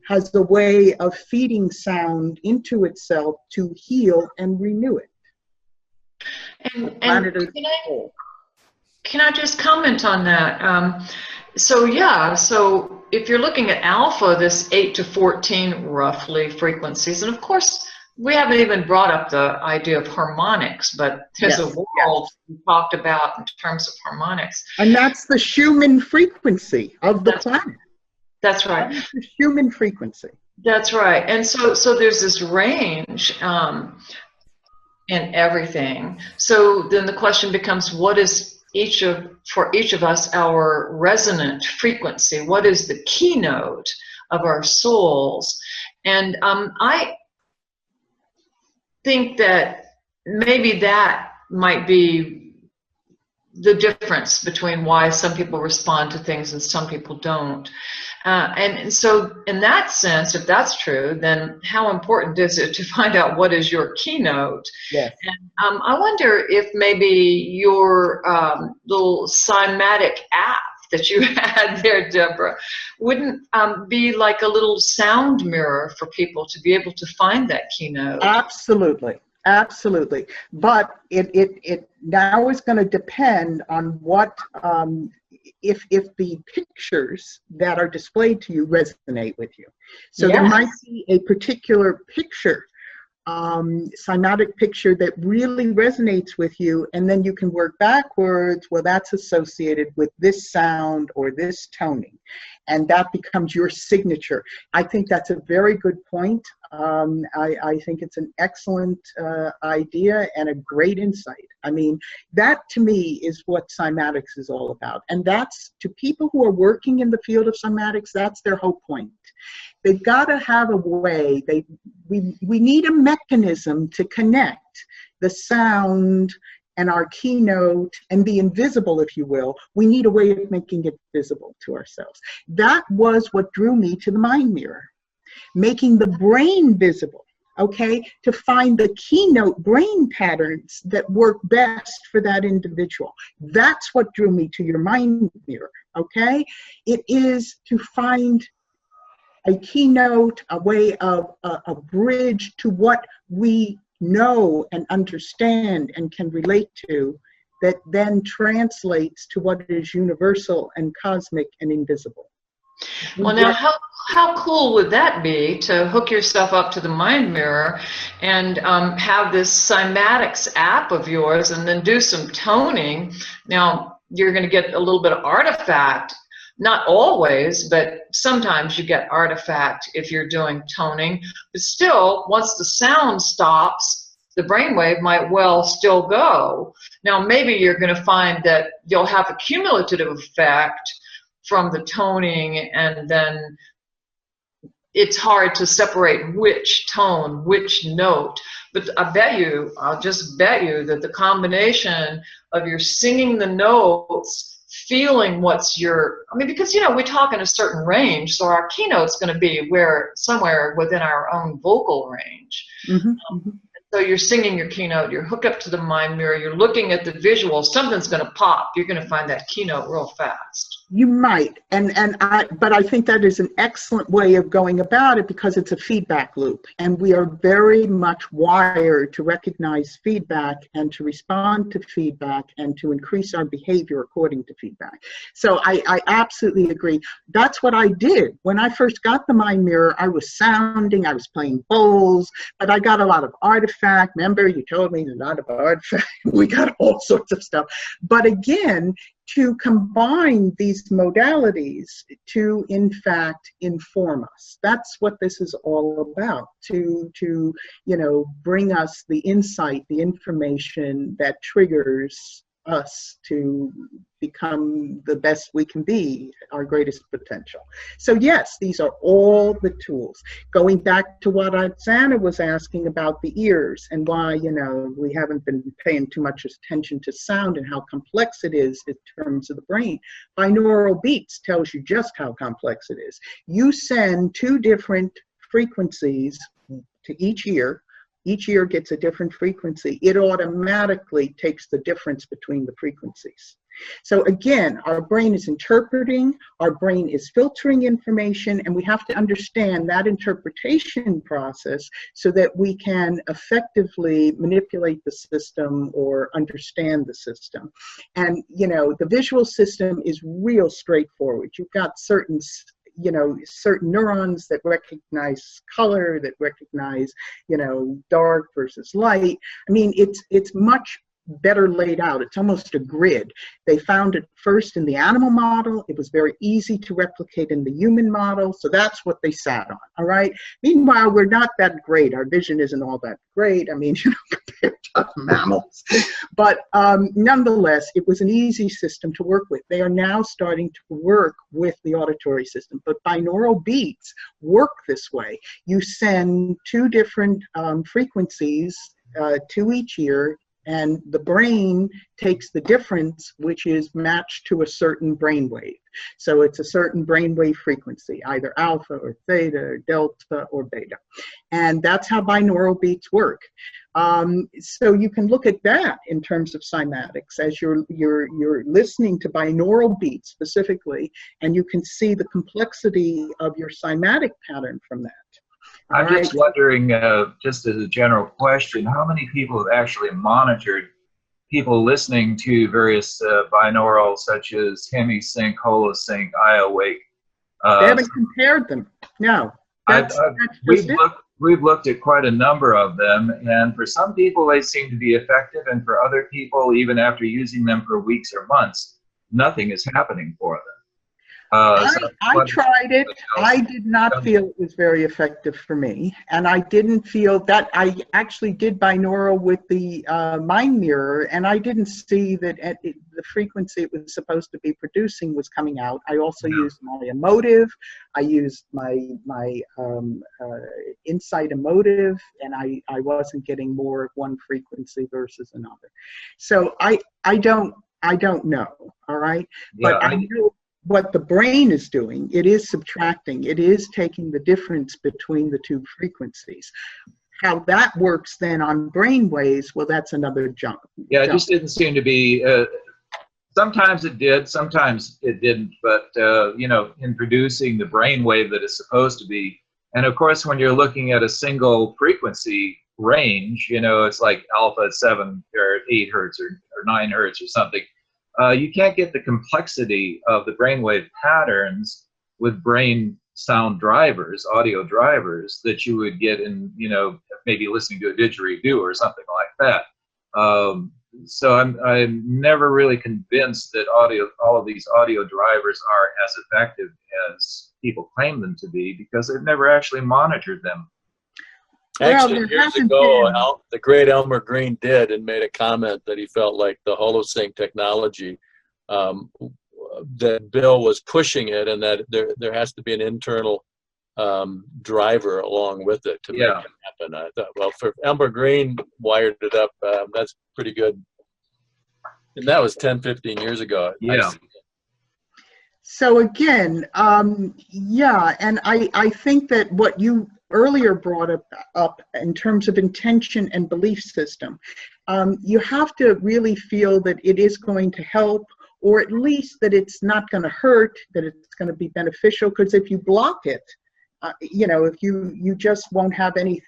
has the way of feeding sound into itself to heal and renew it. And can I just comment on that? So if you're looking at alpha, this 8 to 14 roughly frequencies, and of course we haven't even brought up the idea of harmonics, but there's a world we talked about in terms of harmonics. And that's the Schumann frequency of the planet. That's right. That is the Schumann frequency. That's right. And so there's this range in everything. So then the question becomes, what is for each of us our resonant frequency? What is the keynote of our souls? And I think that maybe that might be the difference between why some people respond to things and some people don't. And so in that sense, if that's true, then how important is it to find out what is your keynote? Yes. And I wonder if maybe your little Cymatic app that you had there, Deborah, wouldn't be like a little sound mirror for people to be able to find that keynote. Absolutely. Absolutely. But it now is going to depend on what, if the pictures that are displayed to you resonate with you. So there might be a particular picture, cymatic picture that really resonates with you, and then you can work backwards. Well, that's associated with this sound or this toning, and that becomes your signature. I think that's a very good point. I think it's an excellent idea and a great insight. I mean, that to me is what cymatics is all about. And that's, to people who are working in the field of cymatics, that's their whole point. They've got to have a way, we need a mechanism to connect the sound and our keynote and the invisible, if you will. We need a way of making it visible to ourselves. That was what drew me to the mind mirror. Making the brain visible, okay, to find the keynote brain patterns that work best for that individual. That's what drew me to your mind mirror, okay? It is to find a keynote, a way of a bridge to what we know and understand and can relate to, that then translates to what is universal and cosmic and invisible. Well, now, how cool would that be to hook yourself up to the mind mirror and have this cymatics app of yours and then do some toning? Now, you're going to get a little bit of artifact. Not always, but sometimes you get artifact if you're doing toning. But still, once the sound stops, the brainwave might well still go. Now, maybe you're going to find that you'll have a cumulative effect from the toning, and then it's hard to separate which tone, which note. But I'll just bet you that the combination of your singing the notes, feeling what's your, I mean, because, you know, we talk in a certain range, so our keynote's going to be somewhere within our own vocal range. So you're singing your keynote, you're hooked up to the mind mirror, you're looking at the visual, something's going to pop. You're going to find that keynote real fast. You might, but I think that is an excellent way of going about it, because it's a feedback loop, and we are very much wired to recognize feedback and to respond to feedback and to increase our behavior according to feedback. So I absolutely agree. That's what I did. When I first got the mind mirror, I was sounding, I was playing bowls, but I got a lot of artifact. Remember, you told me a lot of artifact. We got all sorts of stuff. But again, to combine these modalities to, in fact, inform us. That's what this is all about, to you know, bring us the insight, the information that triggers us to become the best we can be, our greatest potential. So yes, these are all the tools. Going back to what Oxana was asking about the ears and why, you know, we haven't been paying too much attention to sound and how complex it is in terms of the brain. Binaural beats tells you just how complex it is. You send two different frequencies to each ear. Each ear gets a different frequency. It automatically takes the difference between the frequencies. So again, our brain is interpreting, our brain is filtering information, and we have to understand that interpretation process so that we can effectively manipulate the system or understand the system. And, you know, the visual system is real straightforward. You've got certain, you know, certain neurons that recognize color, that recognize, you know, dark versus light. I mean, it's much better laid out. It's almost a grid. They found it first in the animal model. It was very easy to replicate in the human model. So that's what they sat on. All right. Meanwhile, we're not that great. Our vision isn't all that great. I mean, you know, compared to mammals. But nonetheless, it was an easy system to work with. They are now starting to work with the auditory system. But binaural beats work this way. You send two different frequencies to each ear, and the brain takes the difference, which is matched to a certain brainwave. So it's a certain brainwave frequency, either alpha or theta or delta or beta. And that's how binaural beats work. So you can look at that in terms of cymatics as you're listening to binaural beats specifically, and you can see the complexity of your cymatic pattern from that. I'm just wondering, just as a general question, how many people have actually monitored people listening to various binaurals such as Hemisync, Holosync, iAwake? They haven't compared them. No. We've looked at quite a number of them, and for some people they seem to be effective, and for other people, even after using them for weeks or months, nothing is happening for them. I tried it. I did not feel it was very effective for me, and I didn't feel that. I actually did binaural with the mind mirror, and I didn't see that the frequency it was supposed to be producing was coming out. I also used my emotive. I used my insight emotive, and I wasn't getting more of one frequency versus another. So I don't know. All right, yeah, but I know what the brain is doing. It is subtracting. It is taking the difference between the two frequencies. How that works then on brain waves, well, that's another jump. Yeah, it just didn't seem to be, sometimes it did, sometimes it didn't, but, you know, in producing the brain wave that it's supposed to be. And of course, when you're looking at a single frequency range, you know, it's like alpha 7 or 8 hertz or 9 hertz or something. You can't get the complexity of the brainwave patterns with brain sound drivers, audio drivers, that you would get in, you know, maybe listening to a didgeridoo or something like that. So I'm never really convinced that all of these audio drivers are as effective as people claim them to be, because they've never actually monitored them. Actually, years ago, the great Elmer Green did, and made a comment that he felt like the Holosync technology, that Bill was pushing it, and that there has to be an internal driver along with it to make it happen. I thought, well, for Elmer Green wired it up, that's pretty good. And that was 10, 15 years ago. Yeah. So again, yeah, and I think that what you earlier brought up in terms of intention and belief system, you have to really feel that it is going to help, or at least that it's not going to hurt, that it's going to be beneficial. Because if you block it, you know, if you just won't have any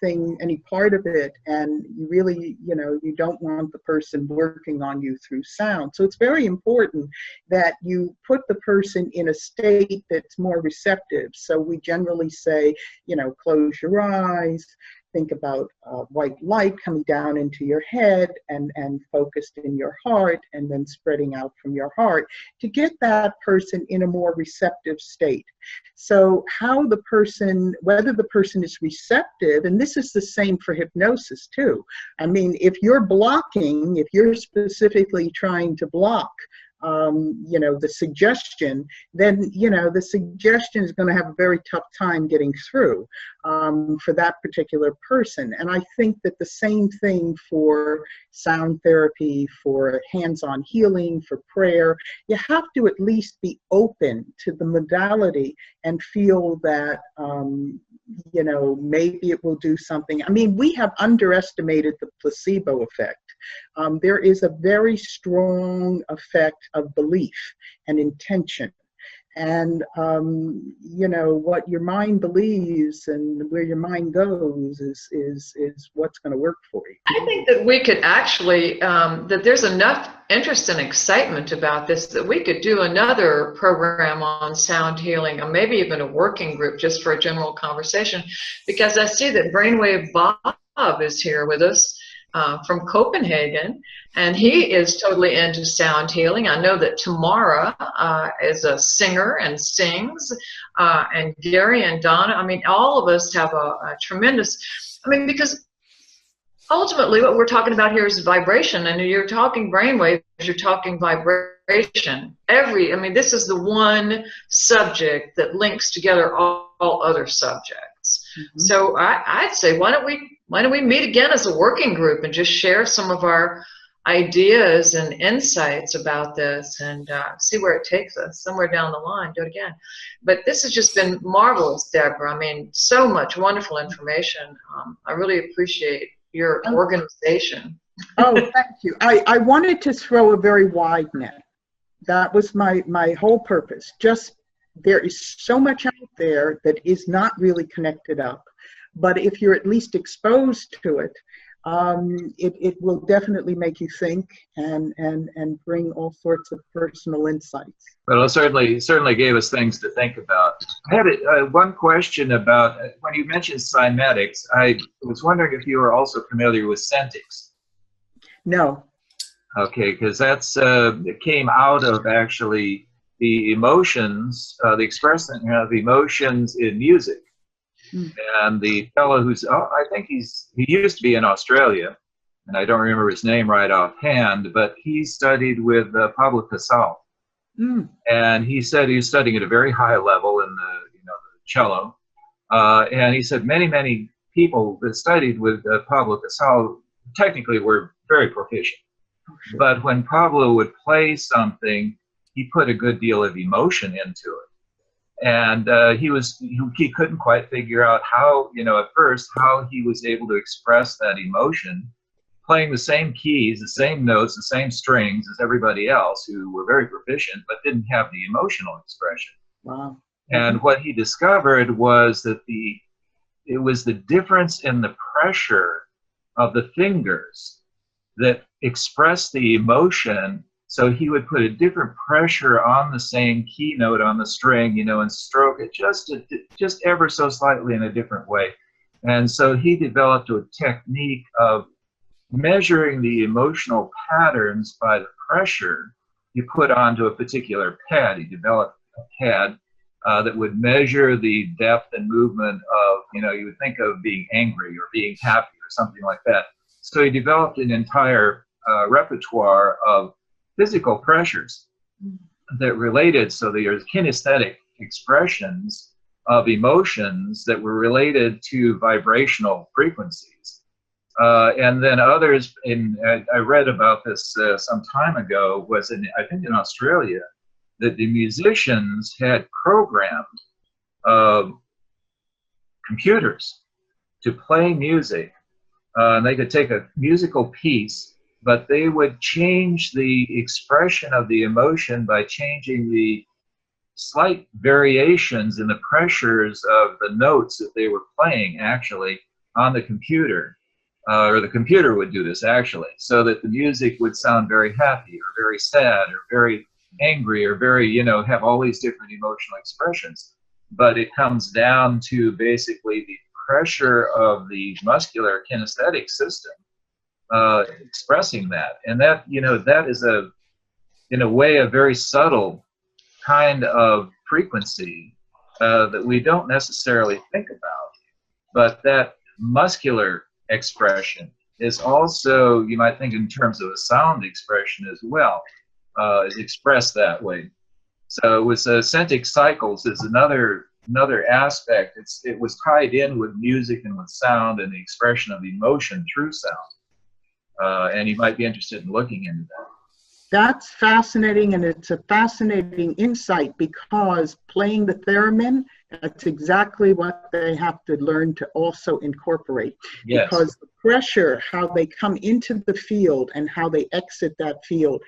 part of it, and you really, you know, you don't want the person working on you through sound. So it's very important that you put the person in a state that's more receptive. So we generally say, you know, close your eyes, think about white light coming down into your head and focused in your heart, and then spreading out from your heart to get that person in a more receptive state. So how the person, whether the person is receptive, and this is the same for hypnosis too. I mean, if you're blocking, if you're specifically trying to block, you know, the suggestion, then, you know, the suggestion is going to have a very tough time getting through for that particular person. And I think that the same thing for sound therapy, for hands-on healing, for prayer, you have to at least be open to the modality and feel that, you know, maybe it will do something. I mean, we have underestimated the placebo effect. There is a very strong effect of belief and intention. And, you know, what your mind believes and where your mind goes is what's going to work for you. I think that we could actually, that there's enough interest and excitement about this that we could do another program on sound healing, or maybe even a working group just for a general conversation, because I see that Brainwave Bob is here with us from Copenhagen, and he is totally into sound healing. I know that Tamara is a singer and sings, and Gary and Donna, I mean, all of us have a tremendous, I mean, because ultimately what we're talking about here is vibration, and you're talking brainwaves, you're talking vibration. I mean, this is the one subject that links together all other subjects. Mm-hmm. So I'd say, why don't we meet again as a working group and just share some of our ideas and insights about this, and see where it takes us. Somewhere down the line, do it again. But this has just been marvelous, Deborah. I mean, so much wonderful information. I really appreciate your organization. Oh, thank you. I wanted to throw a very wide net. That was my whole purpose. Just, there is so much out there that is not really connected up. But if you're at least exposed to it, it will definitely make you think and bring all sorts of personal insights. Well, it certainly gave us things to think about. I had one question about, when you mentioned cymatics, I was wondering if you were also familiar with synthetics. No. Okay, because that's it came out of actually the emotions, the expression of emotions in music. And the fellow who's, I think he used to be in Australia, and I don't remember his name right offhand, but he studied with Pablo Casal. And he said he was studying at a very high level in the cello. And he said many people that studied with Pablo Casal technically were very proficient. But when Pablo would play something, he put a good deal of emotion into it. And he couldn't quite figure out how, at first, how he was able to express that emotion, playing the same keys, the same notes, the same strings as everybody else who were very proficient, but didn't have the emotional expression. Wow. And what he discovered was that it was the difference in the pressure of the fingers that expressed the emotion. So he would put a different pressure on the same key note on the string, and stroke it just ever so slightly in a different way. And so he developed a technique of measuring the emotional patterns by the pressure you put onto a particular pad. He developed a pad that would measure the depth and movement of, you would think of being angry or being happy or something like that. So he developed an entire repertoire of physical pressures that related, so there's kinesthetic expressions of emotions that were related to vibrational frequencies. And then others, I read about this some time ago, I think in Australia, that the musicians had programmed computers to play music. And they could take a musical piece, but they would change the expression of the emotion by changing the slight variations in the pressures of the notes that they were playing actually on the computer. Or the computer would do this actually, so that the music would sound very happy or very sad or very angry or very, have all these different emotional expressions. But it comes down to basically the pressure of the muscular kinesthetic system expressing that. And that, that is in a way, a very subtle kind of frequency that we don't necessarily think about. But that muscular expression is also, you might think in terms of a sound expression as well, is expressed that way. So with centric cycles is another aspect. It was tied in with music and with sound and the expression of emotion through sound. And you might be interested in looking into that. That's fascinating, and it's a fascinating insight, because playing the theremin, that's exactly what they have to learn to also incorporate. Yes. Because the pressure, how they come into the field and how they exit that field,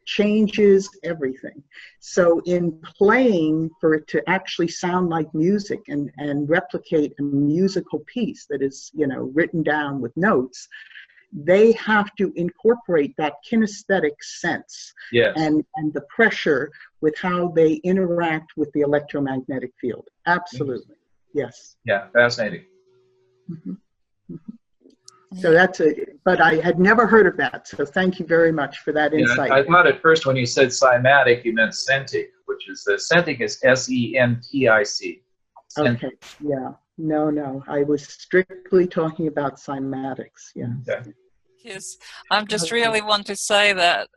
changes everything. So in playing, for it to actually sound like music and replicate a musical piece that is, you know, written down with notes, they have to incorporate that kinesthetic sense. Yes. And the pressure with how they interact with the electromagnetic field. Absolutely. Yes. Yeah, fascinating. Mm-hmm. Mm-hmm. So that's but I had never heard of that. So thank you very much for that insight. I thought at first when you said cymatic, you meant centric, which is centric is S-E-N-T-I-C. Okay. Yeah. No. I was strictly talking about cymatics. Yeah. Okay. Yes. I just really want to say that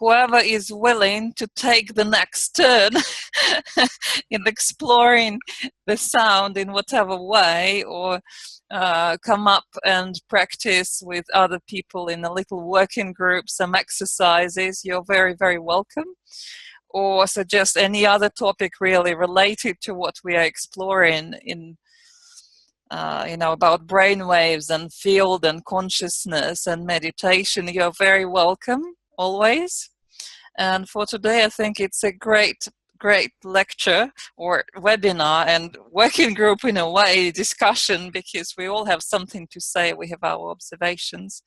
whoever is willing to take the next turn in exploring the sound in whatever way, or come up and practice with other people in a little working group, some exercises, you're very, very welcome. Or suggest any other topic really related to what we are exploring in, you know, about brainwaves and field and consciousness and meditation, you're very welcome always. And for today, I think it's a great lecture or webinar and working group in a way, discussion, because we all have something to say. We have our observations.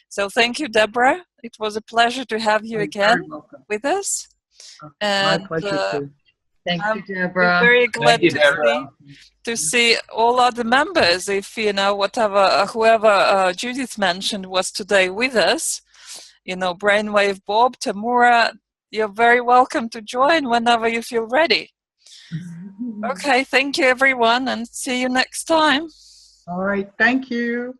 So thank you, Deborah. It was a pleasure to have you again with us. And, my pleasure too. Thank you, I'm Deborah. very glad Thank you, to see all other members. If, you know, whoever Judith mentioned was today with us, you know, Brainwave Bob, Tamura, you're very welcome to join whenever you feel ready. Okay, thank you everyone, and see you next time. All right, thank you.